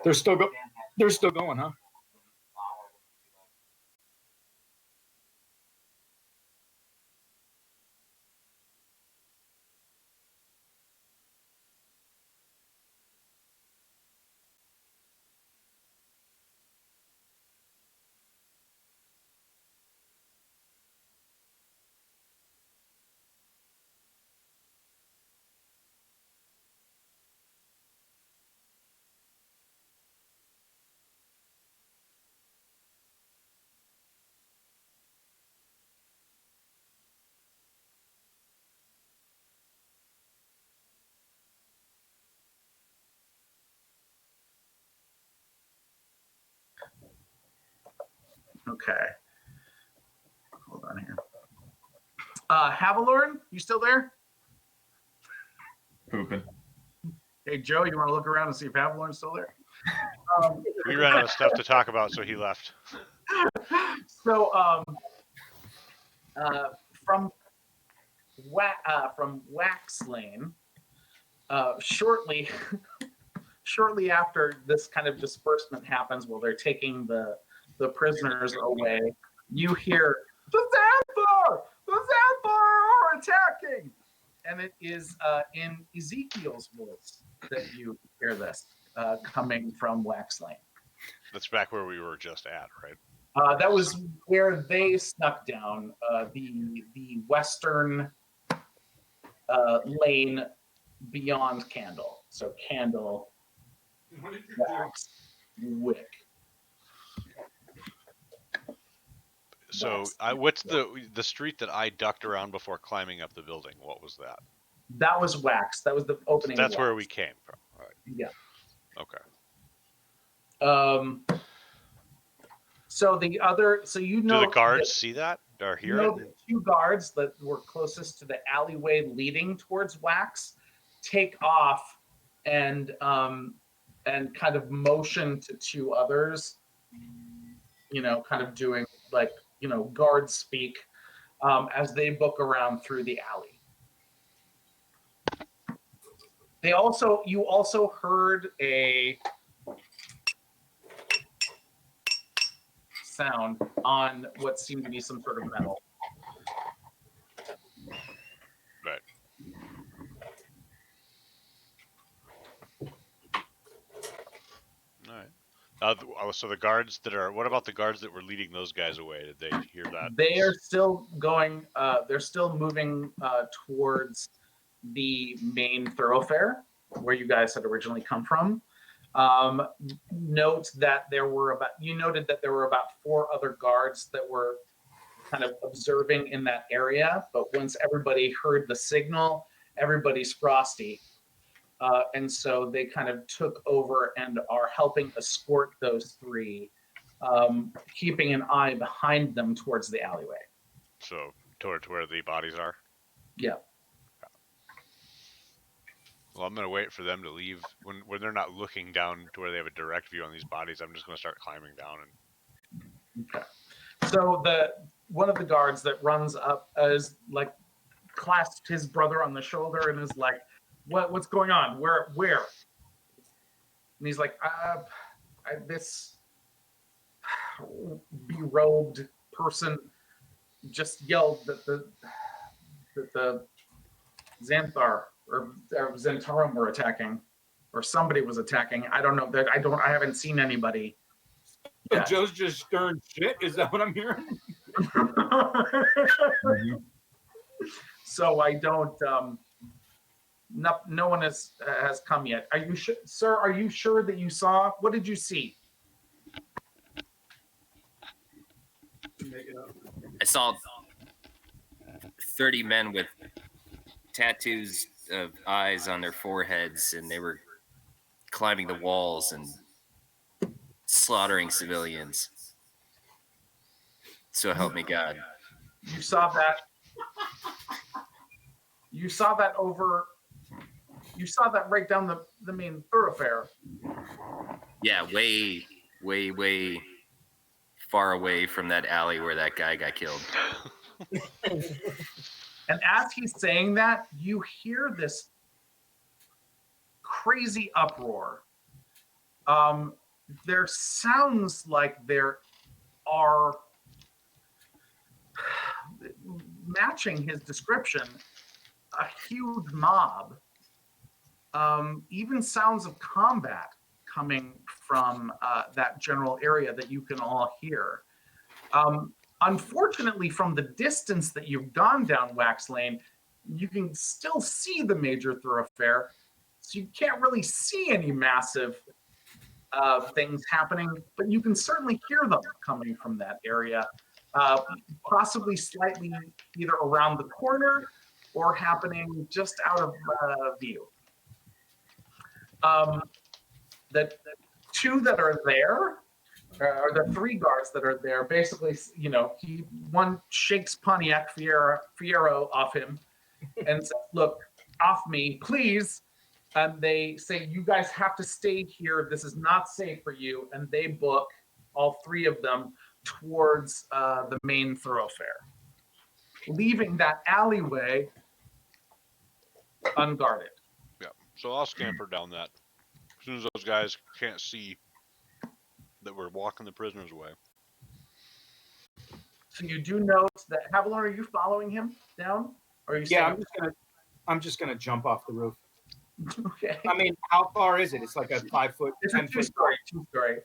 Speaker 8: They're still going, huh?
Speaker 4: Okay. Hold on here. Havalorn, you still there?
Speaker 1: Pooping.
Speaker 4: Hey, Joe, you want to look around and see if Havalorn's still there?
Speaker 5: We ran out of stuff to talk about, so he left.
Speaker 4: So, from Wax Lane, shortly after this kind of disbursement happens, while they're taking the prisoners away, you hear the Xanthar are attacking, and it is in Ezekiel's voice that you hear this coming from Wax Lane.
Speaker 5: That's back where we were just at, right?
Speaker 4: That was where they snuck down the western lane beyond Candle. So Candle, Wax, Wick.
Speaker 5: So what's the street that I ducked around before climbing up the building? What was that?
Speaker 4: That was Wax. That was the opening.
Speaker 5: That's where we came from. All right.
Speaker 4: Yeah.
Speaker 5: Okay.
Speaker 4: So the other, so
Speaker 5: Do the guards see that or hear it?
Speaker 4: The two guards that were closest to the alleyway leading towards Wax take off and kind of motion to two others, kind of doing like, guard speak as they book around through the alley. You also heard a sound on what seemed to be some sort of metal.
Speaker 5: Right. All right. So the guards what about the guards that were leading those guys away? Did they hear that?
Speaker 4: They are still going, they're still moving towards the main thoroughfare where you guys had originally come from. Noted that there were about 4 other guards that were kind of observing in that area, but once everybody heard the signal, everybody's frosty. And so they kind of took over and are helping escort those 3, keeping an eye behind them towards the alleyway.
Speaker 5: So towards where the bodies are?
Speaker 4: Yeah.
Speaker 5: Well, I'm going to wait for them to leave. When they're not looking down to where they have a direct view on these bodies, I'm just going to start climbing down.
Speaker 4: Okay. So one of the guards that runs up is like clasped his brother on the shoulder and is like, what's going on? Where? And he's like, this berobed person just yelled that the Xanthar or Zentarum were attacking, or somebody was attacking. I don't know. I haven't seen anybody.
Speaker 8: So Joe's just stirring shit. Is that what I'm hearing?
Speaker 4: So I don't. No one has come yet. Are you sure, sir? Are you sure that you saw? What did you see?
Speaker 7: I saw 30 men with tattoos of eyes on their foreheads, and they were climbing the walls and slaughtering civilians. So help me God.
Speaker 4: You saw that. You saw that over. You saw that right down the main thoroughfare.
Speaker 7: Yeah, way, way, way far away from that alley where that guy got killed.
Speaker 4: And as he's saying that, you hear this crazy uproar There sounds like there are, matching his description, a huge mob. Even sounds of combat coming from that general area that you can all hear. Unfortunately, from the distance that you've gone down Wax Lane, you can still see the major thoroughfare, so you can't really see any massive things happening, but you can certainly hear them coming from that area, possibly slightly either around the corner or happening just out of view. The two that are there, or the three guards that are there, basically, one shakes Pontiac Fiero off him and says, "Look, off me, please." And they say, "You guys have to stay here. This is not safe for you." And they book, all three of them, towards the main thoroughfare, leaving that alleyway unguarded.
Speaker 5: Yeah. So I'll scamper down that as soon as those guys can't see that we're walking the prisoners away.
Speaker 4: So you do note that, Havilon, are you following him down? Or are you
Speaker 8: Yeah,
Speaker 4: staying?
Speaker 8: I'm just gonna jump off the roof.
Speaker 4: Okay.
Speaker 8: I mean, how far is it? It's like a 5 foot,
Speaker 4: It's a
Speaker 8: 10 foot.
Speaker 4: two-story.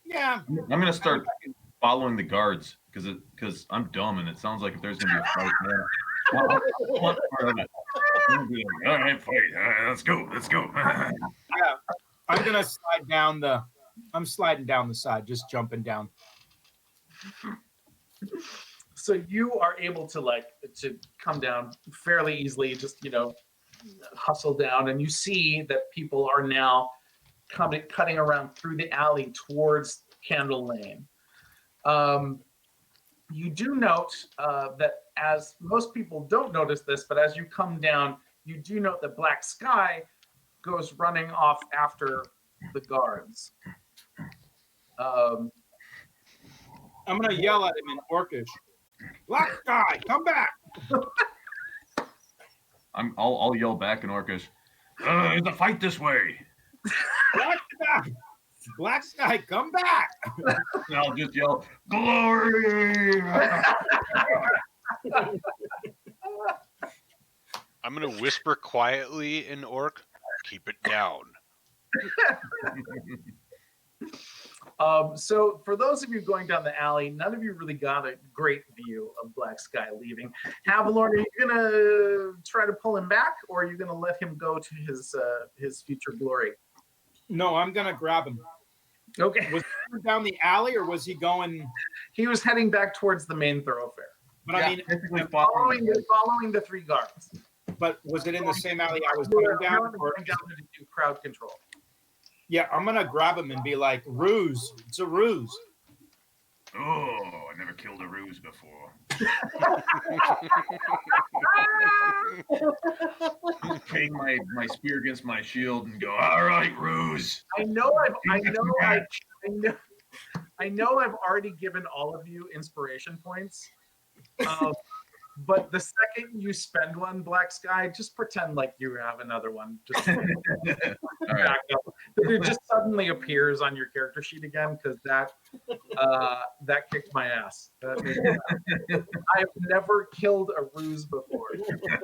Speaker 8: Yeah.
Speaker 1: I'm gonna start following the guards because I'm dumb and it sounds like if there's gonna be a fight, man. All right, fight. Let's go.
Speaker 8: Yeah. I'm gonna slide down I'm sliding down the side, just jumping down.
Speaker 4: So you are able to come down fairly easily, just hustle down, and you see that people are now cutting around through the alley towards Candle Lane. You do note that, as most people don't notice this, but as you come down, you do note that Black Sky goes running off after the guards.
Speaker 8: I'm gonna yell at him in Orcish. Black Sky, come back!
Speaker 1: I'll yell back in Orcish. There's a fight this way.
Speaker 8: Black Sky, come back!
Speaker 1: And I'll just yell, glory!
Speaker 5: I'm gonna whisper quietly in Orc, keep it down.
Speaker 4: So for those of you going down the alley, none of you really got a great view of Black Sky leaving. Havilon, are you gonna try to pull him back, or are you gonna let him go to his future glory?
Speaker 8: No, I'm gonna grab him.
Speaker 4: Okay.
Speaker 8: Was he down the alley or was he going?
Speaker 4: He was heading back towards the main thoroughfare.
Speaker 8: But yeah, I mean,
Speaker 4: following the three guards.
Speaker 8: But was it in the same alley I was going down?
Speaker 4: Or down to do crowd control.
Speaker 8: Yeah, I'm gonna grab him and be like, "Ruse! It's a ruse."
Speaker 1: Oh, I never killed a ruse before. Hang my spear against my shield and go, all right, ruse.
Speaker 4: I know I've already given all of you inspiration points. But the second you spend one, Black Sky, just pretend like you have another one. Just back up. It just suddenly appears on your character sheet again, because that kicked my ass. I've never killed a ruse before.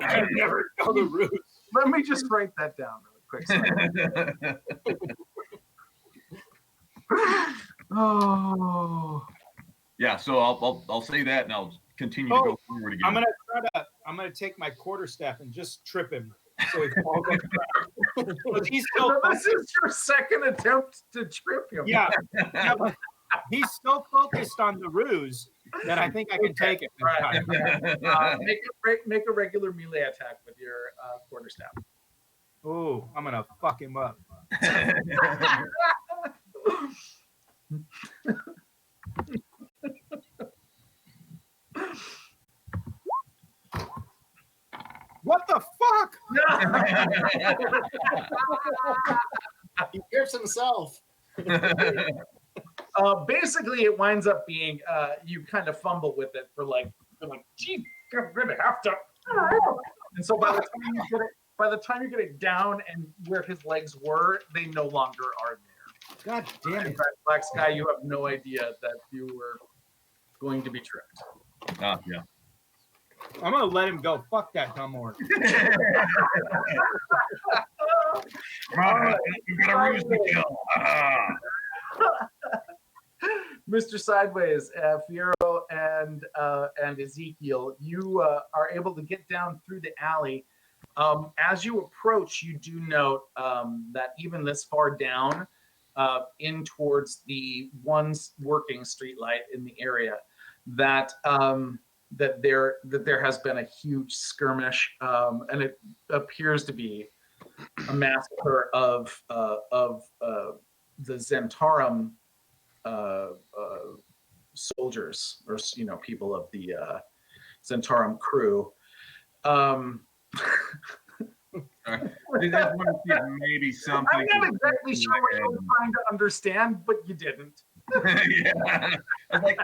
Speaker 8: I've never killed a ruse.
Speaker 4: Let me just write that down really quick. Oh.
Speaker 1: Yeah, so I'll say that and I'll continue to go forward again.
Speaker 8: I'm gonna take my quarterstaff and just trip him so he falls on the ground. He's still
Speaker 4: this is your second attempt to trip him.
Speaker 8: Yeah, but he's so focused on the ruse that I think I can take it.
Speaker 4: Right. Make a regular melee attack with your quarterstaff.
Speaker 8: Ooh, I'm gonna fuck him up. What the fuck?
Speaker 3: He hears himself.
Speaker 4: Basically, it winds up being you kind of fumble with it for like, gee, I'm gonna have to. And so by the time you get it, by the time you get it down and where his legs were, they no longer are there.
Speaker 8: God damn
Speaker 4: In
Speaker 8: it.
Speaker 4: fact, Black Sky, you have no idea that you were going to be tricked.
Speaker 1: Ah, yeah.
Speaker 8: I'm gonna let him go. Fuck that dumb orc.
Speaker 4: Mr. Sideways, Fiero, and Ezekiel, you are able to get down through the alley. As you approach, you do note that even this far down, in towards the one working streetlight in the area, that there has been a huge skirmish, and it appears to be a massacre of the Zentarum soldiers, or people of the Zentarum crew.
Speaker 1: I just want to see if maybe something.
Speaker 4: I'm not exactly sure what you were trying to understand, but you didn't.
Speaker 1: Yeah. I was like,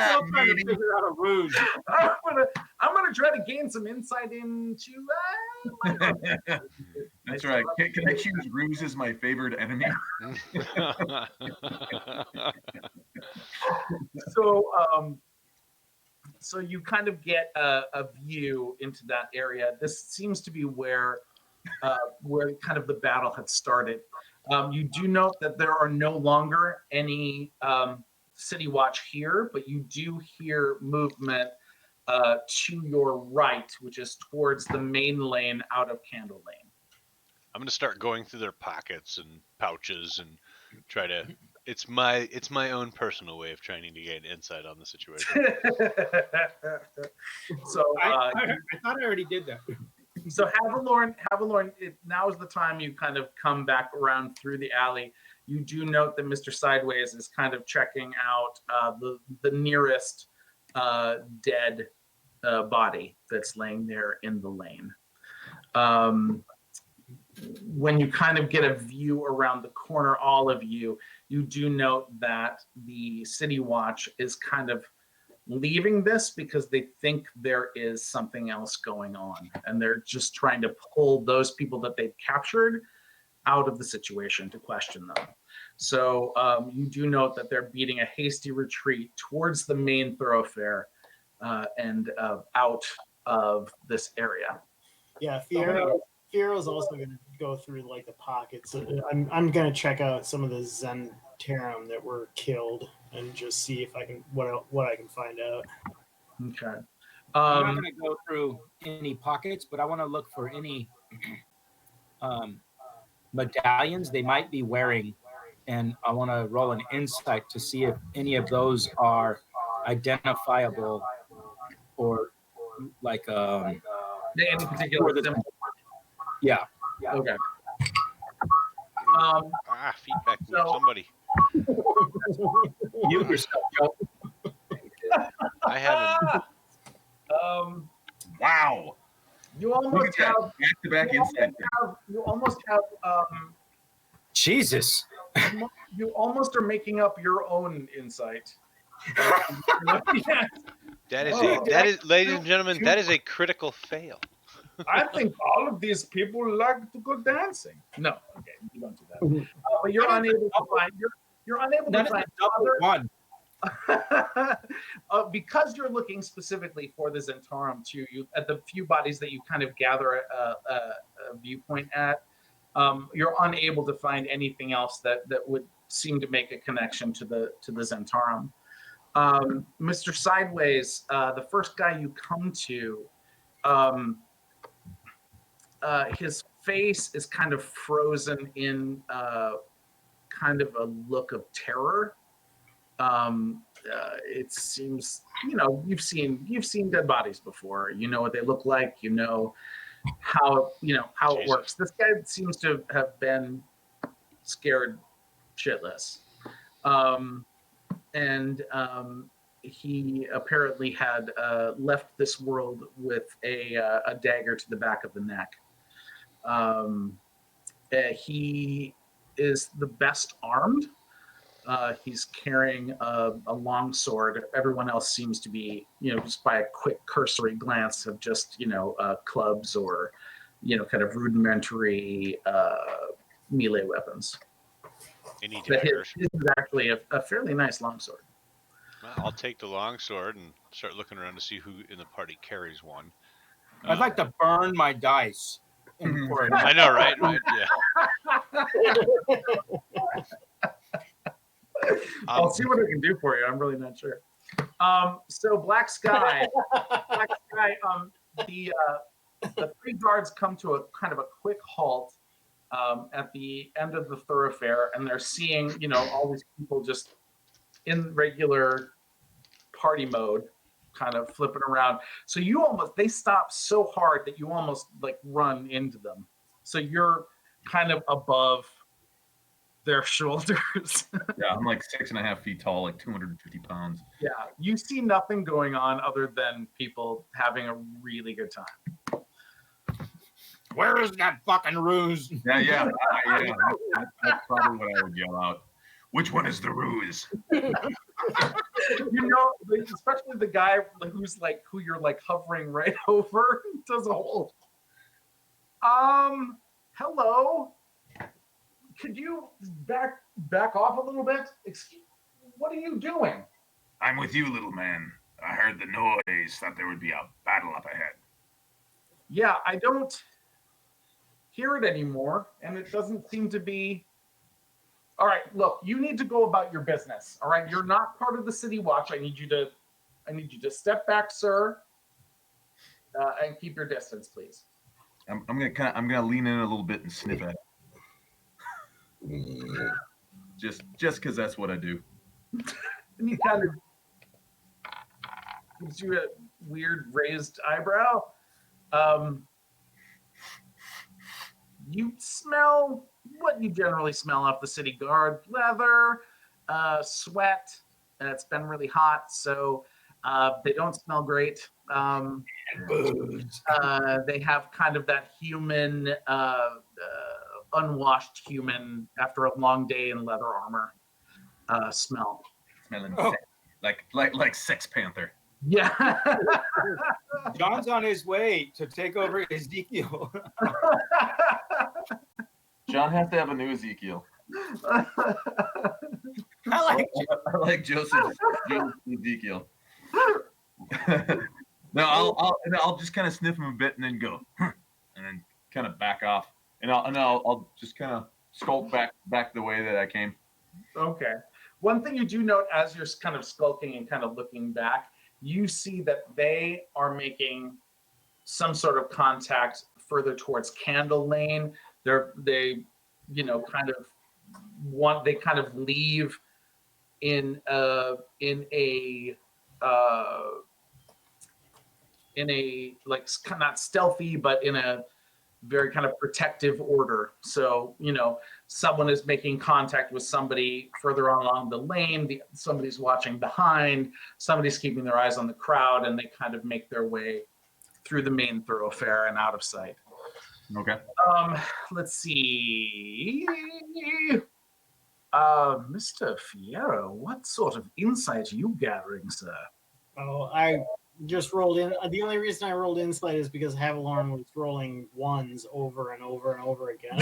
Speaker 8: Still trying to
Speaker 1: maybe.
Speaker 8: figure out a ruse.
Speaker 4: I'm gonna try to gain some insight into.
Speaker 1: That's right. Can I choose Ruse as my favorite enemy?
Speaker 4: So you kind of get a view into that area. This seems to be where kind of the battle had started. You do note that there are no longer any city watch here, but you do hear movement to your right, which is towards the main lane out of Candle Lane.
Speaker 5: I'm gonna start going through their pockets and pouches and try to. It's my own personal way of trying to gain insight on the situation.
Speaker 4: So
Speaker 8: I thought I already did that.
Speaker 4: So Havilorn, now is the time you kind of come back around through the alley. You do note that Mr. Sideways is kind of checking out the nearest dead body that's laying there in the lane. When you kind of get a view around the corner, all of you do note that the City Watch is kind of leaving this because they think there is something else going on, and they're just trying to pull those people that they've captured out of the situation to question them. So you do note that they're beating a hasty retreat towards the main thoroughfare and out of this area.
Speaker 3: Yeah, Fiero's also going to go through like the pockets. I'm going to check out some of the Zentarum that were killed and just see if I can what I can find out.
Speaker 4: Okay.
Speaker 8: I'm not going to go through any pockets, but I want to look for any medallions they might be wearing, and I want to roll an insight to see if any of those are identifiable or like
Speaker 4: any particular symbol.
Speaker 8: Yeah.
Speaker 4: Okay.
Speaker 5: Feedback loop, somebody.
Speaker 8: Mute yourself, Joe.
Speaker 5: I haven't.
Speaker 1: Wow.
Speaker 4: You almost have
Speaker 1: back-to-back insight.
Speaker 4: You almost have
Speaker 8: Jesus.
Speaker 4: you almost are making up your own insight.
Speaker 5: That is, ladies and gentlemen, that is a critical fail.
Speaker 4: I think all of these people like to go dancing. No, okay, you don't do that. But you're unable to find. You're unable to find other
Speaker 8: one.
Speaker 4: because you're looking specifically for the Zentarum too. You at the few bodies that you kind of gather a viewpoint at. You're unable to find anything else that would seem to make a connection to the Zentarum. Mr. Sideways, the first guy you come to, his face is kind of frozen in kind of a look of terror. It seems, you've seen dead bodies before. You know what they look like. You know how it works. This guy seems to have been scared shitless, and he apparently had left this world with a dagger to the back of the neck. He is the best armed. He's carrying a long sword. Everyone else seems to be, just by a quick cursory glance, of just, clubs or kind of rudimentary melee weapons.
Speaker 5: Any
Speaker 4: But
Speaker 5: daggers?
Speaker 4: his is actually a fairly nice longsword.
Speaker 5: Well, I'll take the longsword and start looking around to see who in the party carries one.
Speaker 8: I'd like to burn my dice. For it.
Speaker 5: I know, right? Right? Yeah.
Speaker 4: I'll see what I can do for you. I'm really not sure. So Black Sky, the three guards come to a kind of a quick halt at the end of the thoroughfare, and they're seeing, all these people just in regular party mode, kind of flipping around. So they stop so hard that you almost like run into them. So you're kind of above their shoulders.
Speaker 1: Yeah, I'm like 6.5 feet tall, like 250 pounds.
Speaker 4: Yeah, you see nothing going on other than people having a really good time.
Speaker 8: Where is that fucking ruse?
Speaker 1: Yeah. That's probably what I would yell out. Which one is the ruse?
Speaker 4: Especially the guy who you're like hovering right over does a whole. Hello. Could you back off a little bit? What are you doing?
Speaker 9: I'm with you, little man. I heard the noise, thought there would be a battle up ahead.
Speaker 4: Yeah, I don't hear it anymore, and it doesn't seem to be. All right, look, you need to go about your business. All right, you're not part of the city watch. I need you to step back, sir, and keep your distance, please.
Speaker 1: I'm gonna lean in a little bit and sniff at it. Just because that's what I do.
Speaker 4: And he kind of gives you a weird raised eyebrow. You smell what you generally smell off the city guard: leather, sweat. It's been really hot, so they don't smell great. They have kind of that human, unwashed human after a long day in leather armor smell.
Speaker 1: Smelling like Sex Panther.
Speaker 4: Yeah.
Speaker 8: John's on his way to take over Ezekiel.
Speaker 1: John has to have a new Ezekiel.
Speaker 8: I
Speaker 1: like Joseph Ezekiel. No, I'll just kind of sniff him a bit and then go, and then kind of back off, and I'll just kind of skulk back the way that I came.
Speaker 4: Okay. One thing you do note as you're kind of skulking and kind of looking back, you see that they are making some sort of contact further towards Candle Lane. They kind of leave in a like not stealthy, but in a very kind of protective order. So, someone is making contact with somebody further along the lane, somebody's watching behind, somebody's keeping their eyes on the crowd, and they kind of make their way through the main thoroughfare and out of sight.
Speaker 1: Okay.
Speaker 4: Let's see. Mr. Fierro, what sort of insight are you gathering, sir?
Speaker 3: Oh, I just rolled in. The only reason I rolled insight is because Havilorn was rolling ones over and over and over again.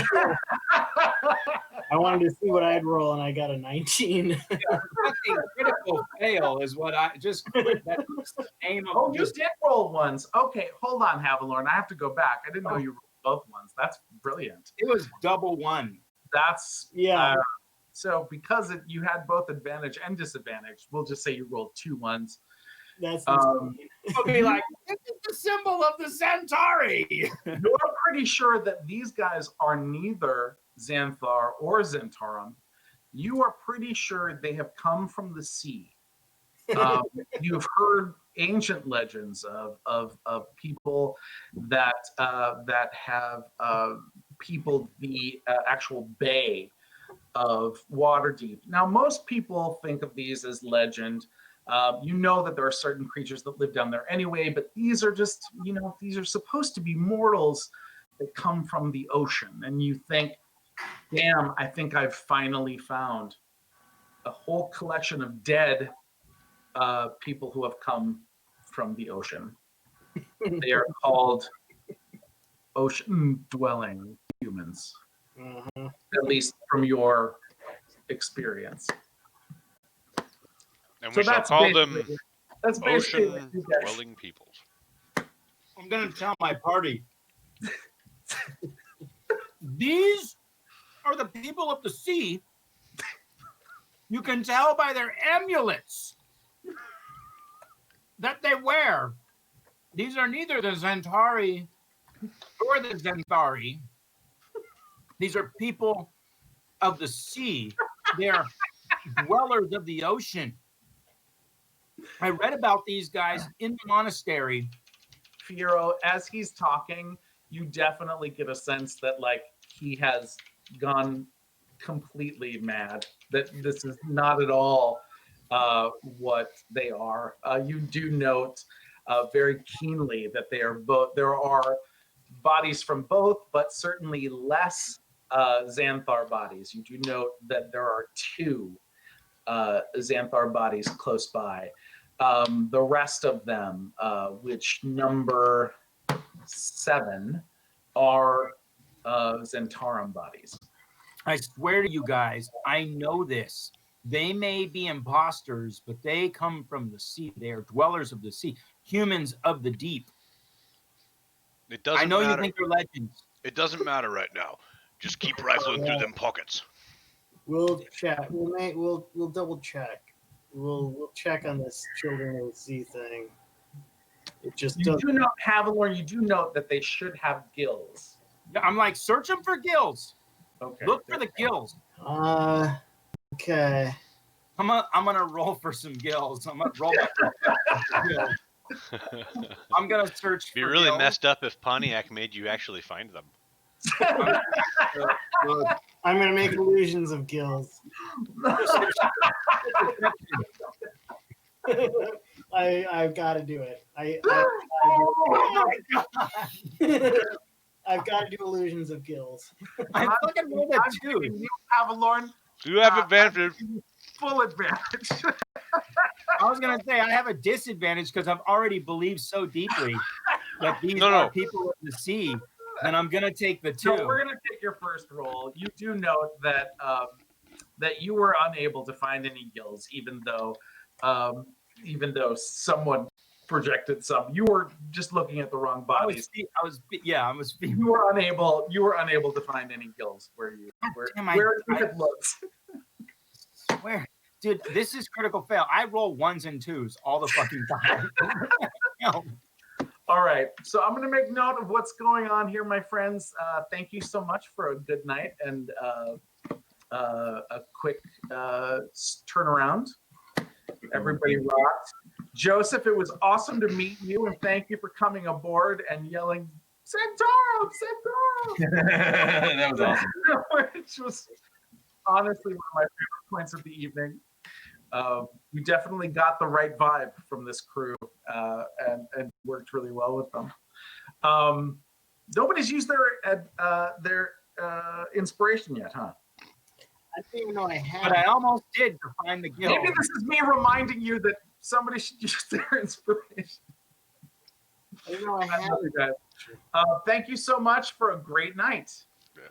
Speaker 3: I wanted to see what I'd roll, and I got a 19.
Speaker 8: fucking critical fail is what I just. That's the aim of.
Speaker 4: Oh, you did roll ones. Okay, hold on, Havilorn. I have to go back. I didn't know you rolled both ones. That's brilliant.
Speaker 8: It was double one.
Speaker 4: That's
Speaker 3: Yeah.
Speaker 4: So because you had both advantage and disadvantage, we'll just say you rolled 2 ones.
Speaker 3: That's
Speaker 8: It'll be like, this is the symbol of the Centauri.
Speaker 4: You're pretty sure that these guys are neither Xanthar or Zentarum. You are pretty sure they have come from the sea. You've heard ancient legends of people that have peopled the actual bay of Waterdeep. Now, most people think of these as legend. You know that there are certain creatures that live down there anyway, but these are just, these are supposed to be mortals that come from the ocean. And you think, damn, I think I've finally found a whole collection of dead people who have come from the ocean. They are called ocean-dwelling humans,
Speaker 3: Uh-huh.
Speaker 4: at least from your experience.
Speaker 5: And
Speaker 4: So
Speaker 5: we shall
Speaker 4: that's
Speaker 5: call them
Speaker 4: basically- That's basically what you guys-
Speaker 5: ocean-dwelling peoples.
Speaker 8: I'm gonna tell my party. These are the people of the sea. You can tell by their amulets that they wear. These are neither the Zentari or the Zentari. These are people of the sea. They are dwellers of the ocean. I read about these guys in the monastery.
Speaker 4: Fiero, as he's talking, you definitely get a sense that like he has gone completely mad. That this is not at all what they are. You do note very keenly that they are both. There are bodies from both, but certainly less Xanthar bodies. You do note that there are two Xanthar bodies close by. The rest of them, which number 7, are Zentarum bodies.
Speaker 8: I swear to you guys, I know this. They may be imposters, but they come from the sea. They are dwellers of the sea, humans of the deep.
Speaker 5: It doesn't
Speaker 8: I know
Speaker 5: matter.
Speaker 8: you think they're legends.
Speaker 5: It doesn't matter right now. Just keep rifling through them pockets.
Speaker 3: We'll check. We'll double check. We'll check on this children of the sea thing. It just
Speaker 4: You
Speaker 3: doesn't.
Speaker 4: do note, Havilorn, you do note that they should have gills.
Speaker 8: I'm like, search them for gills.
Speaker 4: Okay.
Speaker 8: Look for the gills.
Speaker 3: Okay.
Speaker 8: I'm gonna roll for some gills. I'm gonna roll my gills. I'm gonna search
Speaker 5: Be
Speaker 8: for
Speaker 5: really
Speaker 8: gills.
Speaker 5: messed up if Pontiac made you actually find them.
Speaker 3: I'm gonna make illusions of gills. I've got to do it. I've got to do illusions of gills.
Speaker 8: I fucking rolled a
Speaker 4: I'm
Speaker 8: 2.
Speaker 4: giving you, Havilorn,
Speaker 5: You have advantage.
Speaker 4: full advantage.
Speaker 8: I was gonna say I have a disadvantage because I've already believed so deeply that these
Speaker 5: No.
Speaker 8: are people of the sea. Then I'm gonna take the 2.
Speaker 4: So we're gonna take your first roll. You do note that that you were unable to find any gills, even though someone projected some. You were just looking at the wrong bodies.
Speaker 8: I was.
Speaker 4: You were unable to find any gills where you could look.
Speaker 8: Where, dude? This is critical fail. I roll 1s and 2s all the fucking time. No.
Speaker 4: All right, so I'm going to make note of what's going on here, my friends. Thank you so much for a good night and a quick turnaround. Everybody rocked. Joseph, it was awesome to meet you, and thank you for coming aboard and yelling, Centauro, Centauro!
Speaker 1: That was awesome.
Speaker 4: Which was honestly one of my favorite points of the evening. We definitely got the right vibe from this crew and worked really well with them. Nobody's used their inspiration yet, huh?
Speaker 3: I didn't even know I had.
Speaker 8: But I almost did to find the guild.
Speaker 4: Maybe this is me reminding you that somebody should use their inspiration.
Speaker 3: I didn't know I
Speaker 4: I
Speaker 3: had.
Speaker 4: love you guys. Thank you so much for a great night.
Speaker 5: Yeah.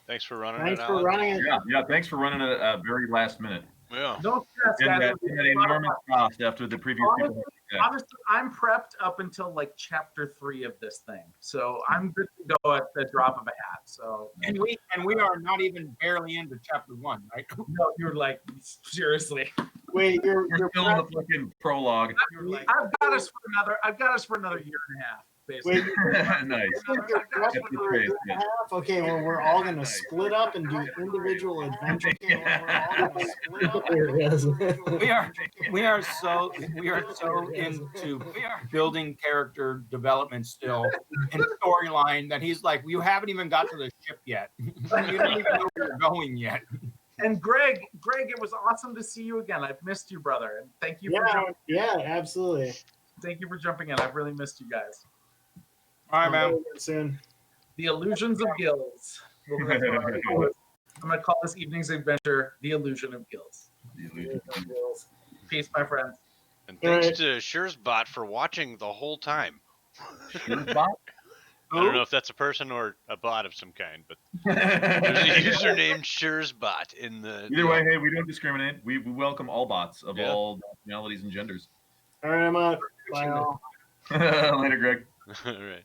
Speaker 5: Thanks for running
Speaker 3: Thanks
Speaker 5: it,
Speaker 3: for
Speaker 5: Alan.
Speaker 3: running it.
Speaker 1: Yeah. Thanks for running it very last minute.
Speaker 5: Yeah.
Speaker 4: No stress,
Speaker 1: And
Speaker 4: guys.
Speaker 1: that enormous cost after the previous people.
Speaker 4: Honestly, I'm prepped up until like chapter 3 of this thing, so I'm good to go at the drop of a hat. So,
Speaker 8: And we are not even barely into chapter 1, right?
Speaker 4: no, you're like seriously.
Speaker 3: Wait,
Speaker 1: We're still in the fucking prologue.
Speaker 4: You're like, I've got us for another year and a half, basically.
Speaker 3: Wait,
Speaker 1: Nice.
Speaker 3: you're
Speaker 1: That's
Speaker 3: prepped
Speaker 1: the
Speaker 3: for a
Speaker 1: phrase,
Speaker 3: year and a half? Okay, well, we're all gonna split up and do individual adventure. Okay, well, we're all gonna split up.
Speaker 8: We are so into building character development still and storyline that he's like, you haven't even got to the ship yet. You don't even know where you're going yet.
Speaker 4: And Greg, it was awesome to see you again. I've missed you, brother, and thank you for
Speaker 3: Absolutely.
Speaker 4: thank you for jumping in. I've really missed you guys.
Speaker 8: All right, man.
Speaker 3: Soon.
Speaker 4: The Illusions of Gills. I'm gonna call this evening's adventure The Illusion of Gills. Peace, my friends.
Speaker 5: And thanks to Schurzbot for watching the whole time. I don't know if that's a person or a bot of some kind, but there's a user named Shursbot in the.
Speaker 1: Either way, hey, we don't discriminate. We welcome all bots of
Speaker 5: Yeah.
Speaker 1: all nationalities and genders.
Speaker 3: All right, I'm out. Bye all.
Speaker 1: Later, Greg.
Speaker 5: All right.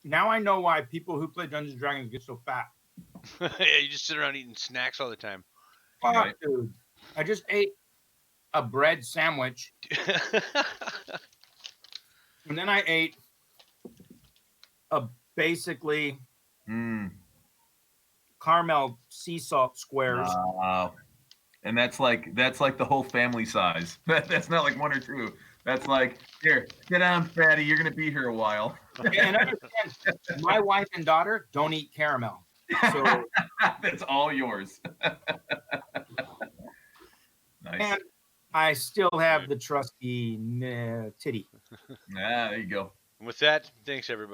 Speaker 8: Now I know why people who play Dungeons and Dragons get so fat.
Speaker 5: Yeah, you just sit around eating snacks all the time.
Speaker 8: Fuck,
Speaker 1: Right.
Speaker 8: dude. I just ate a bread sandwich, and then I ate a basically
Speaker 1: Mm.
Speaker 8: caramel sea salt squares.
Speaker 1: Wow. And that's like the whole family size. That's not like one or two. That's like, here, get on, fatty. You're gonna be here a while.
Speaker 8: And understand, my wife and daughter don't eat caramel. So
Speaker 1: That's all yours. Nice.
Speaker 8: and I still have the trusty titty.
Speaker 1: There you go.
Speaker 5: With that, thanks everybody.